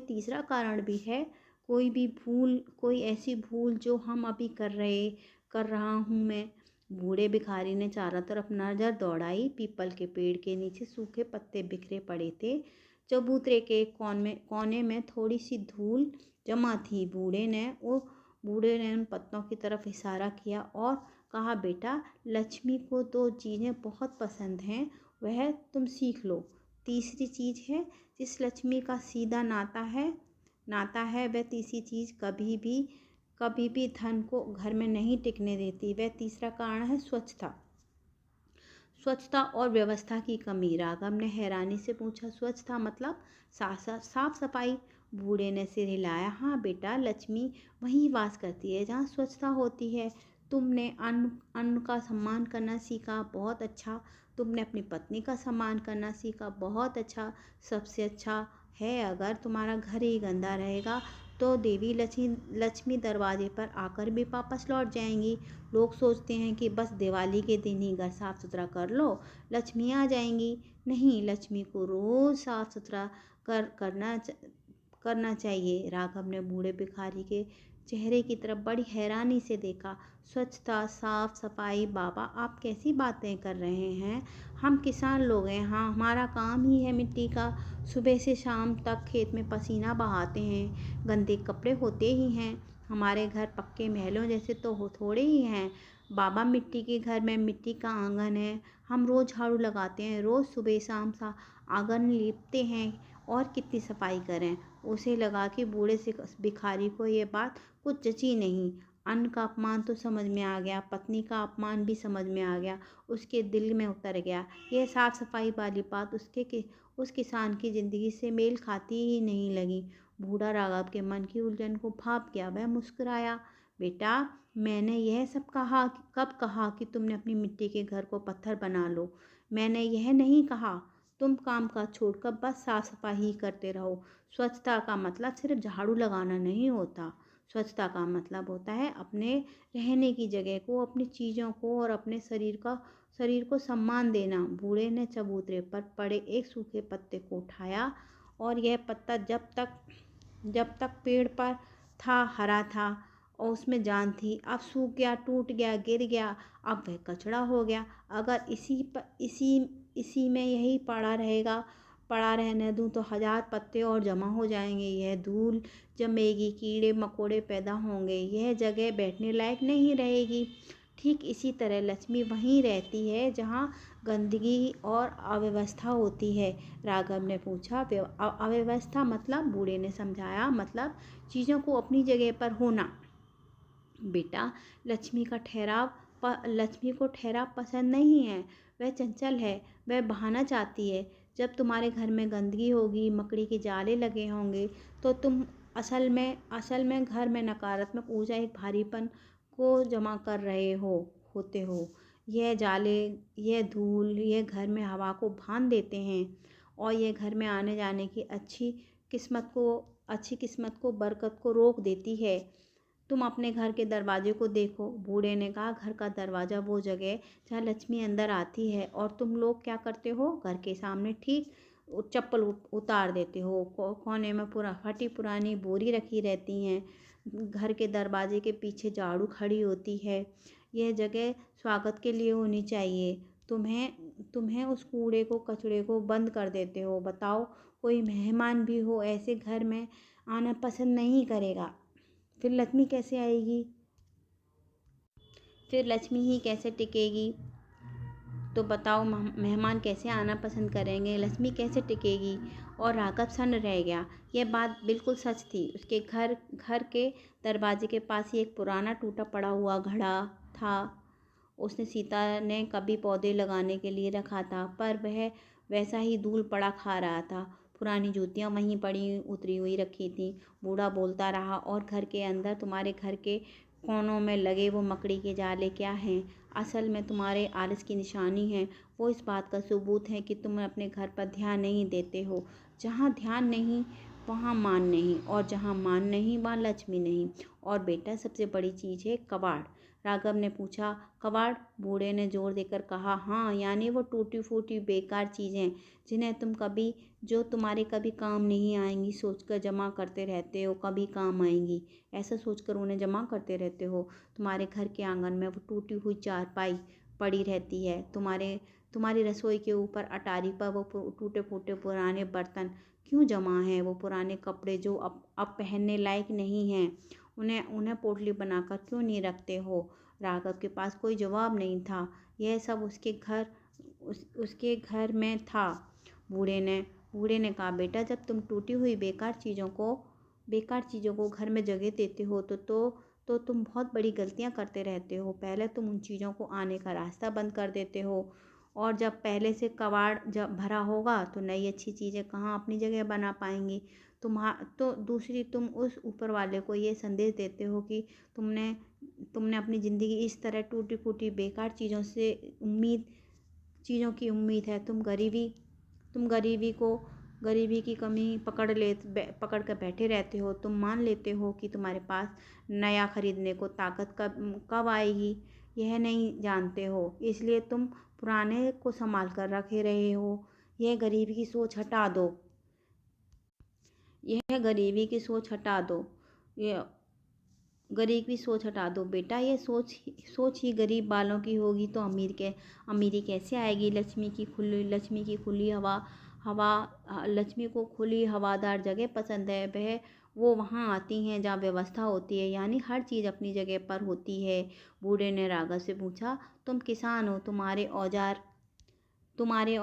[SPEAKER 1] तीसरा कारण भी है? कोई ऐसी भूल जो हम अभी कर रहा हूँ मैं? बूढ़े भिखारी ने चारों तरफ नजर दौड़ाई। पीपल के पेड़ के नीचे सूखे पत्ते बिखरे पड़े थे। चबूतरे के कोने में थोड़ी सी धूल जमा थी। बूढ़े ने उन पत्तों की तरफ इशारा किया और कहा, बेटा, लक्ष्मी को दो चीज़ें बहुत पसंद हैं, वह तुम सीख लो। तीसरी चीज़ है, जिस लक्ष्मी का सीधा नाता है वह तीसरी चीज़ कभी भी धन को घर में नहीं टिकने देती। वह तीसरा कारण है स्वच्छता और व्यवस्था की कमी। राघव ने हैरानी से पूछा, स्वच्छता मतलब? साफ सफाई। बूढ़े ने सिर हिलाया। हाँ बेटा, लक्ष्मी वहीं वास करती है जहाँ स्वच्छता होती है। तुमने अन्न का सम्मान करना सीखा, बहुत अच्छा। तुमने अपनी पत्नी का सम्मान करना सीखा, बहुत अच्छा। सबसे अच्छा है, अगर तुम्हारा घर ही गंदा रहेगा तो देवी लक्ष्मी दरवाजे पर आकर भी वापस लौट जाएंगी। लोग सोचते हैं कि बस दिवाली के दिन ही घर साफ सुथरा कर लो, लक्ष्मी आ जाएंगी। नहीं, लक्ष्मी को रोज़ साफ सुथरा करना चाहिए। राघव ने बूढ़े भिखारी के चेहरे की तरफ बड़ी हैरानी से देखा। स्वच्छता, साफ सफाई? बाबा, आप कैसी बातें कर रहे हैं? हम किसान लोग हैं। हाँ, हमारा काम ही है मिट्टी का। सुबह से शाम तक खेत में पसीना बहाते हैं, गंदे कपड़े होते ही हैं। हमारे घर पक्के महलों जैसे तो थोड़े ही हैं। बाबा, मिट्टी के घर में मिट्टी का आंगन है, हम रोज़ झाड़ू लगाते हैं, रोज़ सुबह शाम सा आंगन लीपते हैं। और कितनी सफाई करें? उसे लगा कि बूढ़े से भिखारी को ये बात कुछ जची नहीं। अन्न का अपमान तो समझ में आ गया, पत्नी का अपमान भी समझ में आ गया, उसके दिल में उतर गया। यह साफ सफाई वाली बात उस किसान की जिंदगी से मेल खाती ही नहीं लगी। बूढ़ा राघव के मन की उलझन को भाप गया। वह मुस्कुराया। बेटा, मैंने यह सब कब कहा कि तुमने अपनी मिट्टी के घर को पत्थर बना लो? मैंने यह नहीं कहा। तुम काम काज छोड़कर बस साफ सफाई ही करते रहो। स्वच्छता का मतलब सिर्फ झाड़ू लगाना नहीं होता। स्वच्छता का मतलब होता है अपने रहने की जगह को, अपनी चीज़ों को और अपने शरीर को सम्मान देना। बूढ़े ने चबूतरे पर पड़े एक सूखे पत्ते को उठाया और यह पत्ता जब तक पेड़ पर था हरा था और उसमें जान थी, अब सूख गया, टूट गया, गिर गया, अब वह कचड़ा हो गया। अगर इसी में यही पड़ा रहने दूं तो 1000 पत्ते और जमा हो जाएंगे। यह धूल जमेगी, कीड़े मकोड़े पैदा होंगे, यह जगह बैठने लायक नहीं रहेगी। ठीक इसी तरह लक्ष्मी वहीं रहती है जहाँ गंदगी और अव्यवस्था होती है। राघव ने पूछा, अव्यवस्था मतलब? बूढ़े ने समझाया, मतलब चीज़ों को अपनी जगह पर होना। बेटा, लक्ष्मी का ठहराव लक्ष्मी को ठहराव पसंद नहीं है, वह चंचल है, वह बहाना चाहती है। जब तुम्हारे घर में गंदगी होगी, मकड़ी के जाले लगे होंगे, तो तुम असल में घर में नकारात्मक ऊर्जा, एक भारीपन को जमा कर रहे होते हो। यह जाले, यह धूल, यह घर में हवा को बांध देते हैं और यह घर में आने जाने की अच्छी किस्मत को, बरकत को रोक देती है। तुम अपने घर के दरवाजे को देखो। बूढ़े ने कहा, घर का दरवाज़ा वो जगह जहाँ लक्ष्मी अंदर आती है, और तुम लोग क्या करते हो? घर के सामने ठीक चप्पल उतार देते हो। कोने में पूरा फटी पुरानी बोरी रखी रहती हैं। घर के दरवाजे के पीछे झाड़ू खड़ी होती है। यह जगह स्वागत के लिए होनी चाहिए। तुम्हें उस कूड़े को, कचड़े को बंद कर देते हो। बताओ, कोई मेहमान भी हो ऐसे घर में आना पसंद नहीं करेगा। फिर लक्ष्मी कैसे आएगी? फिर लक्ष्मी ही कैसे टिकेगी? तो बताओ, मेहमान कैसे आना पसंद करेंगे? लक्ष्मी कैसे टिकेगी? और राघव सन्न रह गया। यह बात बिल्कुल सच थी। उसके घर के दरवाजे के पास ही एक पुराना टूटा पड़ा हुआ घड़ा था। उसने सीता ने कभी पौधे लगाने के लिए रखा था, पर वह वैसा ही धूल पड़ा खा रहा था। पुरानी जूतियाँ वहीं पड़ी उतरी हुई रखी थी। बूढ़ा बोलता रहा, और घर के अंदर तुम्हारे घर के कोनों में लगे वो मकड़ी के जाले क्या हैं? असल में तुम्हारे आलस की निशानी है। वो इस बात का सबूत है कि तुम अपने घर पर ध्यान नहीं देते हो। जहाँ ध्यान नहीं, वहाँ मान नहीं, और जहाँ मान नहीं, वहाँ लक्ष्मी नहीं। और बेटा, सबसे बड़ी चीज़ है कबाड़। राघव ने पूछा। कबाड़? बूढ़े ने जोर देकर कहा। हाँ, यानी वो टूटी फूटी बेकार चीज़ें जिन्हें जो तुम्हारे कभी काम नहीं आएंगी सोचकर जमा करते रहते हो। कभी काम आएंगी ऐसा सोचकर उन्हें जमा करते रहते हो। तुम्हारे घर के आंगन में वो टूटी हुई चारपाई पड़ी रहती है। तुम्हारी रसोई के ऊपर अटारी पर वो टूटे फूटे पुराने बर्तन क्यों जमा हैं? वो पुराने कपड़े जो अब पहनने लायक नहीं हैं, उन्हें पोटली बनाकर क्यों नहीं रखते हो? राघव के पास कोई जवाब नहीं था। यह सब उसके घर में था। बूढ़े ने कहा, बेटा, जब तुम टूटी हुई बेकार चीज़ों को घर में जगह देते हो तो तुम बहुत बड़ी गलतियां करते रहते हो। पहले तुम उन चीज़ों को आने का रास्ता बंद कर देते हो, और जब पहले से कबाड़ जब भरा होगा तो नई अच्छी चीज़ें कहाँ अपनी जगह बना पाएंगी। तो दूसरी, तुम उस ऊपर वाले को ये संदेश देते हो कि तुमने अपनी ज़िंदगी इस तरह टूटी फूटी बेकार चीज़ों की उम्मीद है। तुम गरीबी की कमी पकड़ कर बैठे रहते हो। तुम मान लेते हो कि तुम्हारे पास नया खरीदने को ताकत कब आएगी, यह नहीं जानते हो। इसलिए तुम पुराने को संभाल कर रखे रहे हो। यह गरीबी की सोच हटा दो। गरीबी सोच हटा दो बेटा। ये सोच ही गरीब वालों की होगी तो अमीरी कैसे आएगी? लक्ष्मी को खुली हवादार जगह पसंद है। वो वहाँ आती हैं जहाँ व्यवस्था होती है, यानी हर चीज़ अपनी जगह पर होती है। बूढ़े ने राघव से पूछा, तुम किसान हो, तुम्हारे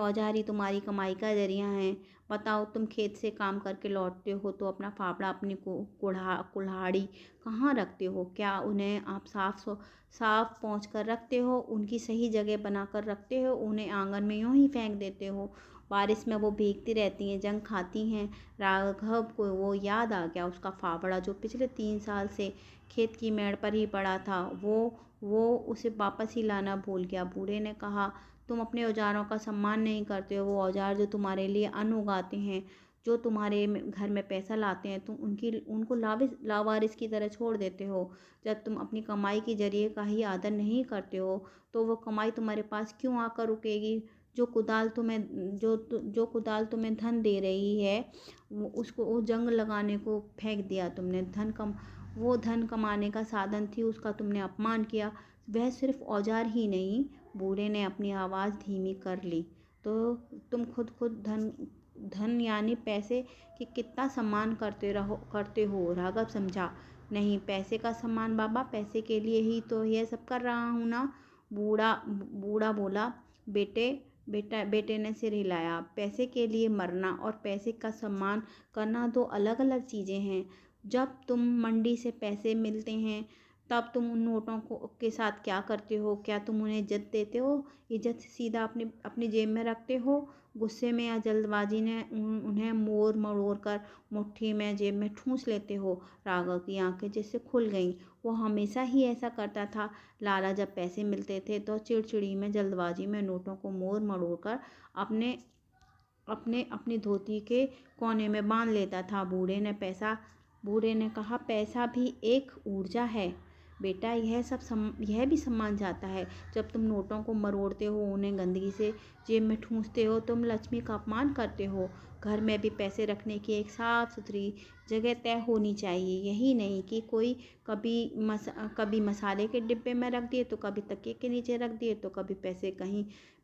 [SPEAKER 1] औजार ही तुम्हारी कमाई का जरिया हैं। बताओ, तुम खेत से काम करके लौटते हो तो अपना फावड़ा, अपनी कुल्हाड़ी कहाँ रखते हो? क्या उन्हें आप साफ पोंछ कर रखते हो? उनकी सही जगह बना कर रखते हो? उन्हें आंगन में यूं ही फेंक देते हो? बारिश में वो भीगती रहती हैं, जंग खाती हैं। राघव को वो याद आ गया, उसका फावड़ा जो पिछले 3 साल से खेत की मेड़ पर ही पड़ा था, वो उसे वापस ही लाना भूल गया। बूढ़े ने कहा, तुम अपने औजारों का सम्मान नहीं करते हो। वो औजार जो तुम्हारे लिए अन्न उगाते हैं, जो तुम्हारे घर में पैसा लाते हैं, तुम उनको लावारिस की तरह छोड़ देते हो। जब तुम अपनी कमाई के जरिए का ही आदर नहीं करते हो, तो वो कमाई तुम्हारे पास क्यों आकर रुकेगी? जो कुदाल तुम्हें धन दे रही है, वो जंग लगाने को फेंक दिया तुमने। वो धन कमाने का साधन थी, उसका तुमने अपमान किया। वह सिर्फ औजार ही नहीं, बूढ़े ने अपनी आवाज़ धीमी कर ली, तो तुम खुद धन यानी पैसे की कितना सम्मान करते हो? राघव समझा। नहीं, पैसे का सम्मान बाबा, पैसे के लिए ही तो यह सब कर रहा हूँ ना। बूढ़ा बोला। बेटे ने सिर हिलाया। पैसे के लिए मरना और पैसे का सम्मान करना दो अलग अलग चीज़ें हैं। जब तुम मंडी से पैसे मिलते हैं तब तुम उन नोटों को के साथ क्या करते हो? क्या तुम उन्हें इज्जत देते हो? इज्जत सीधा अपनी अपनी जेब में रखते हो? गुस्से में या जल्दबाजी ने उन्हें मोड़ मरोड़ कर मुट्ठी में जेब में ठूंस लेते हो? राघव की आंखें जैसे खुल गईं। वो हमेशा ही ऐसा करता था। लाला जब पैसे मिलते थे तो चिड़चिड़ी में जल्दबाजी में नोटों को मोड़ मरोड़ कर अपने अपने अपनी धोती के कोने में बांध लेता था। बूढ़े ने कहा, पैसा भी एक ऊर्जा है बेटा, यह भी सम्मान चाहता है। जब तुम नोटों को मरोड़ते हो, उन्हें गंदगी से जेब में ठूंसते हो, तुम लक्ष्मी का अपमान करते हो। घर में भी पैसे रखने की एक साफ सुथरी जगह तय होनी चाहिए। यही नहीं कि कोई कभी मसाले के डिब्बे में रख दिए, तो कभी तकिए के नीचे रख दिए, तो कभी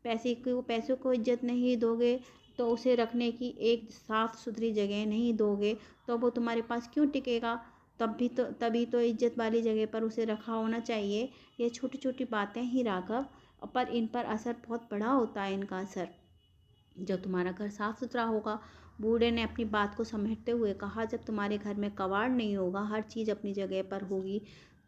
[SPEAKER 1] पैसों को इज्जत नहीं दोगे, तो उसे रखने की एक साफ सुथरी जगह नहीं दोगे, तो वो तुम्हारे पास क्यों टिकेगा? तभी तो इज्जत वाली जगह पर उसे रखा होना चाहिए। ये छोटी छोटी बातें ही राघव, पर इन पर असर बहुत बड़ा होता है, इनका असर। जब तुम्हारा घर साफ सुथरा होगा, बूढ़े ने अपनी बात को समेटते हुए कहा, जब तुम्हारे घर में कबाड़ नहीं होगा, हर चीज़ अपनी जगह पर होगी,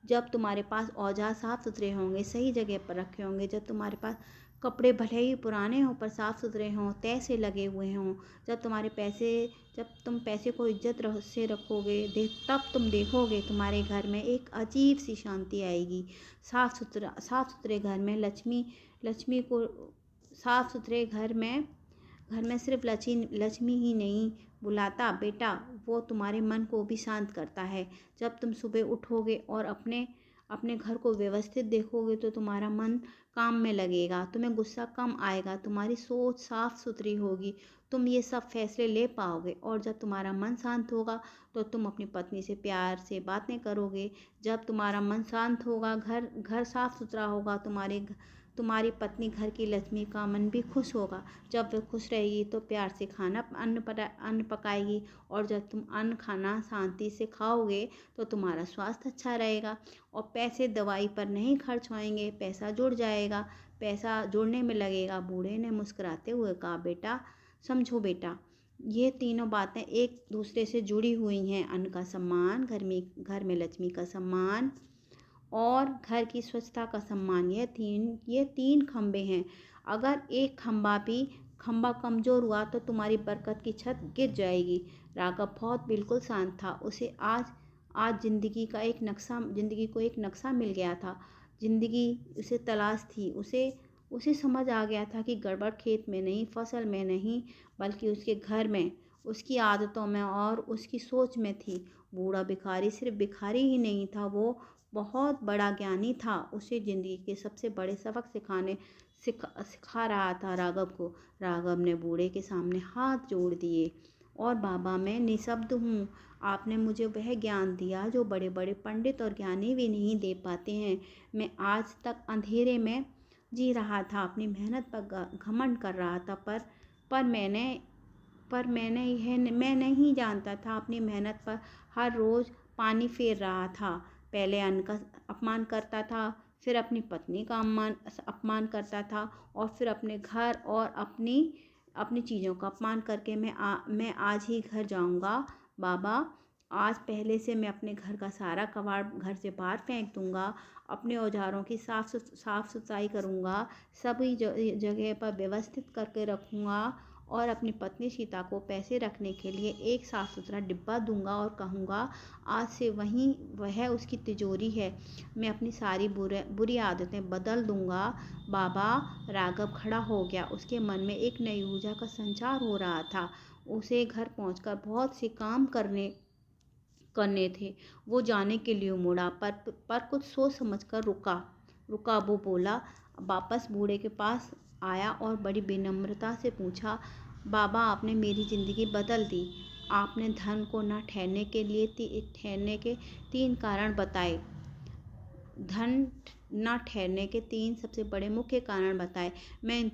[SPEAKER 1] जब तुम्हारे पास औजार साफ सुथरे होंगे, सही जगह पर रखे होंगे, जब तुम्हारे पास कपड़े भले ही पुराने हों पर साफ सुथरे हों, तय से लगे हुए हों, जब तुम पैसे को इज्जत से रखोगे, तब तुम देखोगे तुम्हारे घर में एक अजीब सी शांति आएगी। साफ सुथरे घर में लक्ष्मी को साफ सुथरे घर में सिर्फ लक्ष्मी ही नहीं बुलाता बेटा, वो तुम्हारे मन को भी शांत करता है। जब तुम सुबह उठोगे और अपने घर को व्यवस्थित देखोगे, तो तुम्हारा मन काम में लगेगा, तुम्हें गुस्सा कम आएगा, तुम्हारी सोच साफ सुथरी होगी, तुम ये सब फैसले ले पाओगे। और जब तुम्हारा मन शांत होगा, तो तुम अपनी पत्नी से प्यार से बातें करोगे। जब तुम्हारा मन शांत होगा, घर साफ सुथरा होगा, तुम्हारी पत्नी, घर की लक्ष्मी का मन भी खुश होगा। जब वह खुश रहेगी, तो प्यार से अन्न पकाएगी, और जब तुम अन्न खाना शांति से खाओगे, तो तुम्हारा स्वास्थ्य अच्छा रहेगा, और पैसे दवाई पर नहीं खर्च होएंगे, पैसा जुड़ जाएगा, पैसा जुड़ने में लगेगा। बूढ़े ने मुस्कुराते हुए कहा, बेटा समझो बेटा, ये तीनों बातें एक दूसरे से जुड़ी हुई हैं। अन्न का सम्मान, घर में लक्ष्मी का सम्मान, और घर की स्वच्छता का सम्मान। ये तीन खंबे हैं। अगर एक खंबा कमज़ोर हुआ, तो तुम्हारी बरकत की छत गिर जाएगी। राघव बहुत बिल्कुल शांत था। उसे आज जिंदगी को एक नक्शा मिल गया था। जिंदगी उसे तलाश थी। उसे समझ आ गया था कि गड़बड़ खेत में नहीं, फसल में नहीं, बल्कि उसके घर में, उसकी आदतों में और उसकी सोच में थी। बूढ़ा भिखारी सिर्फ भिखारी ही नहीं था, वो बहुत बड़ा ज्ञानी था। उसे ज़िंदगी के सबसे बड़े सबक सिखा रहा था राघव को। राघव ने बूढ़े के सामने हाथ जोड़ दिए, और बाबा, मैं निःशब्द हूँ। आपने मुझे वह ज्ञान दिया जो बड़े बड़े पंडित और ज्ञानी भी नहीं दे पाते हैं। मैं आज तक अंधेरे में जी रहा था, अपनी मेहनत पर घमंड कर रहा था, मैं नहीं जानता था अपनी मेहनत पर हर रोज़ पानी फेर रहा था। पहले अन्न का अपमान करता था, फिर अपनी पत्नी का अपमान करता था, और फिर अपने घर और अपनी चीज़ों का अपमान करके मैं आज ही घर जाऊंगा। बाबा, आज पहले से मैं अपने घर का सारा कबाड़ घर से बाहर फेंक दूंगा, अपने औजारों की साफ सफाई करूंगा, सभी जगह पर व्यवस्थित करके रखूंगा, और अपनी पत्नी सीता को पैसे रखने के लिए एक साफ सुथरा डिब्बा दूंगा, और कहूँगा, आज से वह उसकी तिजोरी है। मैं अपनी सारी बुरी आदतें बदल दूंगा। बाबा, राघव खड़ा हो गया। उसके मन में एक नई ऊर्जा का संचार हो रहा था। उसे घर पहुंचकर बहुत से काम करने थे। वो जाने के लिए मुड़ा, पर कुछ सोच समझकर रुका। वो बोला, वापस बूढ़े के पास आया और बड़ी विनम्रता से पूछा, बाबा, आपने मेरी ज़िंदगी बदल दी। आपने धन को न ठहरने के 3 कारण बताए। धन न ठहरने के 3 सबसे बड़े मुख्य कारण बताए। मैं इन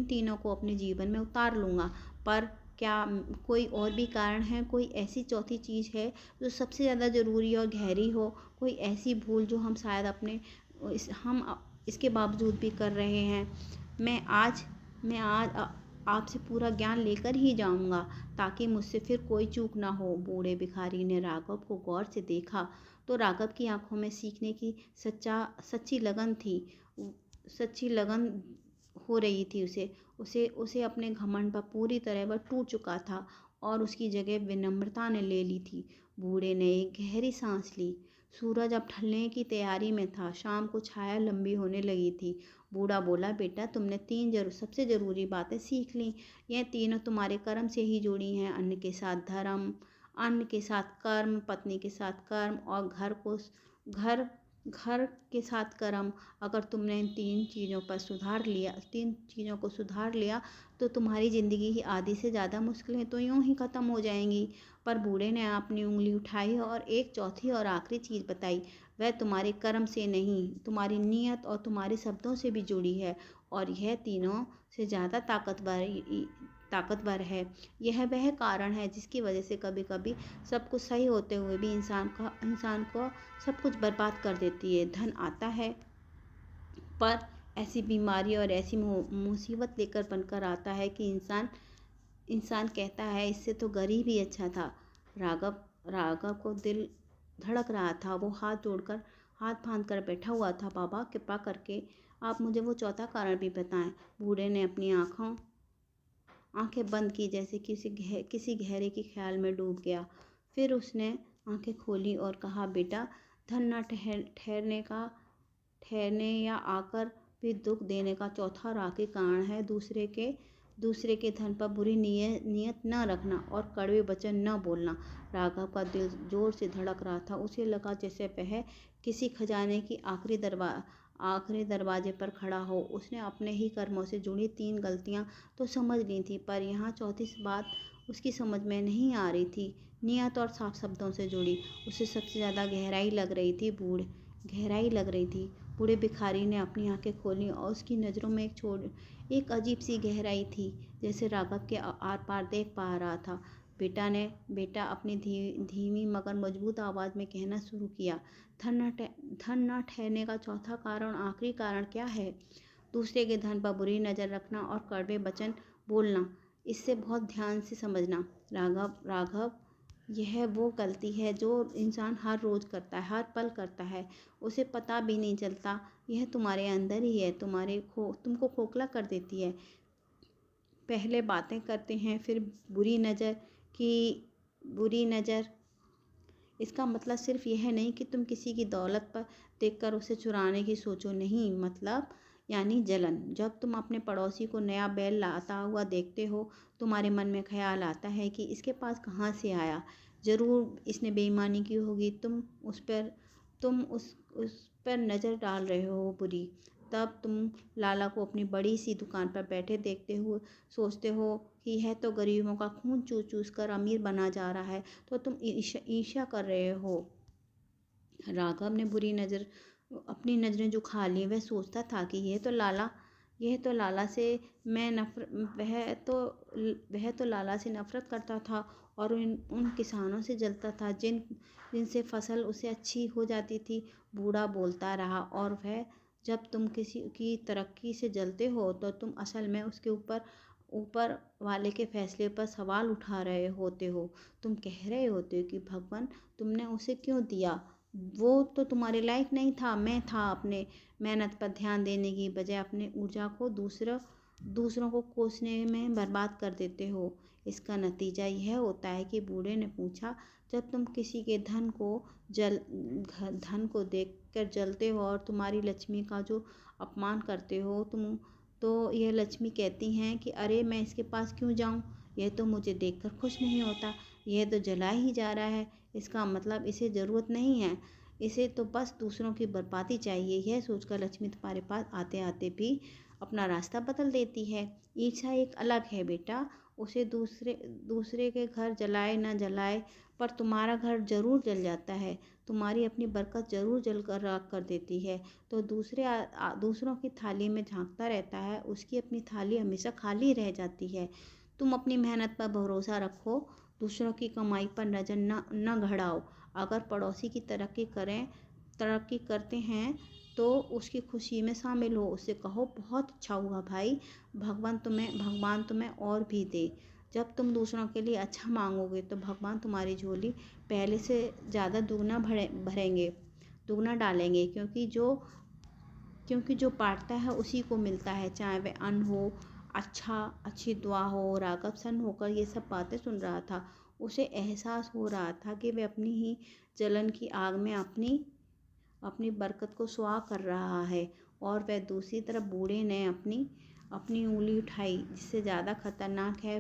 [SPEAKER 1] तीनों को अपने जीवन में उतार लूँगा। पर क्या कोई और भी कारण है? कोई ऐसी चौथी चीज़ है जो सबसे ज़्यादा ज़रूरी और गहरी हो? कोई ऐसी भूल जो हम शायद हम इसके बावजूद भी कर रहे हैं? मैं आज आपसे पूरा ज्ञान लेकर ही जाऊंगा, ताकि मुझसे फिर कोई चूक ना हो। बूढ़े भिखारी ने राघव को गौर से देखा। तो राघव की आंखों में सीखने की सच्ची लगन थी। सच्ची लगन हो रही थी उसे उसे उसे अपने घमंड पर पूरी तरह वह टूट चुका था और उसकी जगह विनम्रता ने ले ली थी। बूढ़े ने एक गहरी सांस ली। सूरज अब ढलने की तैयारी में था। शाम को छाया लंबी होने लगी थी। बूढ़ा बोला, बेटा तुमने सबसे जरूरी बातें सीख ली। यह तीनों तुम्हारे कर्म से ही जुड़ी हैं। अन्न के साथ धर्म, अन्न के साथ कर्म, पत्नी के साथ कर्म और घर घर के साथ कर्म। अगर तुमने इन तीन चीज़ों को सुधार लिया तो तुम्हारी ज़िंदगी की आधी से ज़्यादा मुश्किलें तो यूं ही ख़त्म हो जाएंगी। पर बूढ़े ने अपनी उंगली उठाई और एक चौथी और आखिरी चीज़ बताई। वह तुम्हारे कर्म से नहीं, तुम्हारी नीयत और तुम्हारे शब्दों से भी जुड़ी है, और यह तीनों से ज़्यादा ताकतवर है। यह वह कारण है जिसकी वजह से कभी कभी सब कुछ सही होते हुए भी इंसान को सब कुछ बर्बाद कर देती है। धन आता है पर ऐसी बीमारी और ऐसी मुसीबत लेकर बनकर आता है कि इंसान कहता है इससे तो गरीब ही अच्छा था। राघव को दिल धड़क रहा था। वो हाथ बांध कर बैठा हुआ था। बाबा कृपा करके आप मुझे वो चौथा कारण भी बताएं। बूढ़े ने अपनी आंखें बंद की, जैसे किसी गहरे के ख्याल में डूब गया। फिर उसने आंखें खोली और कहा, बेटा धन न ठहरने या आकर भी दुख देने का चौथा और आखिरी कारण है दूसरे के धन पर बुरी नीयत न रखना और कड़वे वचन न बोलना। राघव का दिल जोर से धड़क रहा था। उसे लगा जैसे वह किसी खजाने की आखिरी दरवाजे पर खड़ा हो। उसने अपने ही कर्मों से जुड़ी 3 गलतियां तो समझ ली थी, पर यहाँ चौथी बात उसकी समझ में नहीं आ रही थी। नियत और साफ शब्दों से जुड़ी उसे सबसे ज़्यादा गहराई लग रही थी। बूढ़े भिखारी ने अपनी आंखें खोली और उसकी नज़रों में एक अजीब सी गहराई थी, जैसे राघव के आर पार देख पा रहा था। बेटा अपनी धीमी मगर मजबूत आवाज़ में कहना शुरू किया, धन न ठहरने का चौथा कारण, आखिरी कारण क्या है? दूसरे के धन पर बुरी नज़र रखना और कड़वे वचन बोलना। इससे बहुत ध्यान से समझना राघव, यह वो गलती है जो इंसान हर रोज़ करता है, हर पल करता है, उसे पता भी नहीं चलता। यह तुम्हारे अंदर ही है, तुमको खोखला कर देती है। पहले बातें करते हैं, फिर बुरी नज़र। इसका मतलब सिर्फ यह नहीं कि तुम किसी की दौलत पर देखकर उसे चुराने की सोचो, नहीं, मतलब यानी जलन। जब तुम अपने पड़ोसी को नया बैल लाता हुआ देखते हो, तुम्हारे मन में ख्याल आता है कि इसके पास कहाँ से आया, ज़रूर इसने बेईमानी की होगी। तुम उस पर नज़र डाल रहे हो बुरी। तब तुम लाला को अपनी बड़ी सी दुकान पर बैठे देखते हुए सोचते हो कि यह तो गरीबों का खून चूस कर अमीर बना जा रहा है, तो तुम ईर्ष्या कर रहे हो। राघव ने अपनी नज़रें झुका ली। वह सोचता था कि यह तो लाला से वह तो लाला से नफरत करता था और उन किसानों से जलता था जिनसे फसल उसे अच्छी हो जाती थी। बूढ़ा बोलता रहा, और वह जब तुम किसी की तरक्की से जलते हो तो तुम असल में उसके ऊपर वाले के फैसले पर सवाल उठा रहे होते हो। तुम कह रहे होते हो कि भगवान तुमने उसे क्यों दिया, वो तो तुम्हारे लायक नहीं था। मैं था। अपने मेहनत पर ध्यान देने की बजाय अपनी ऊर्जा को दूसरों को कोसने में बर्बाद कर देते हो। इसका नतीजा यह होता है कि बूढ़े ने पूछा, जब तुम किसी के धन को देखकर जलते हो और तुम्हारी लक्ष्मी का जो अपमान करते हो, तो यह लक्ष्मी कहती हैं कि अरे मैं इसके पास क्यों जाऊं, यह तो मुझे देखकर खुश नहीं होता, यह तो जला ही जा रहा है, इसका मतलब इसे ज़रूरत नहीं है, इसे तो बस दूसरों की बर्बादी चाहिए। यह सोचकर लक्ष्मी तुम्हारे पास आते आते भी अपना रास्ता बदल देती है। ईर्ष्या एक अलग है बेटा, उसे दूसरे के घर जलाए ना जलाए, पर तुम्हारा घर जरूर जल जाता है। तुम्हारी अपनी बरकत जरूर जल कर राख कर देती है। तो दूसरों की थाली में झांकता रहता है, उसकी अपनी थाली हमेशा खाली रह जाती है। तुम अपनी मेहनत पर भरोसा रखो, दूसरों की कमाई पर नज़र न गड़ाओ। अगर पड़ोसी की तरक्की करते हैं तो उसकी खुशी में शामिल हो, उससे कहो बहुत अच्छा हुआ भाई, भगवान तुम्हें और भी दे। जब तुम दूसरों के लिए अच्छा मांगोगे तो भगवान तुम्हारी झोली पहले से ज़्यादा दुगना भरेंगे, दुगना डालेंगे, क्योंकि जो बांटता है उसी को मिलता है, चाहे वह अन्न हो, अच्छी दुआ हो। राघव सन्न होकर ये सब बातें सुन रहा था। उसे एहसास हो रहा था कि वह अपनी ही जलन की आग में अपनी अपनी बरकत को सुहा कर रहा है। और वह दूसरी तरफ बूढ़े ने अपनी अपनी उंगली उठाई। जिससे ज़्यादा खतरनाक है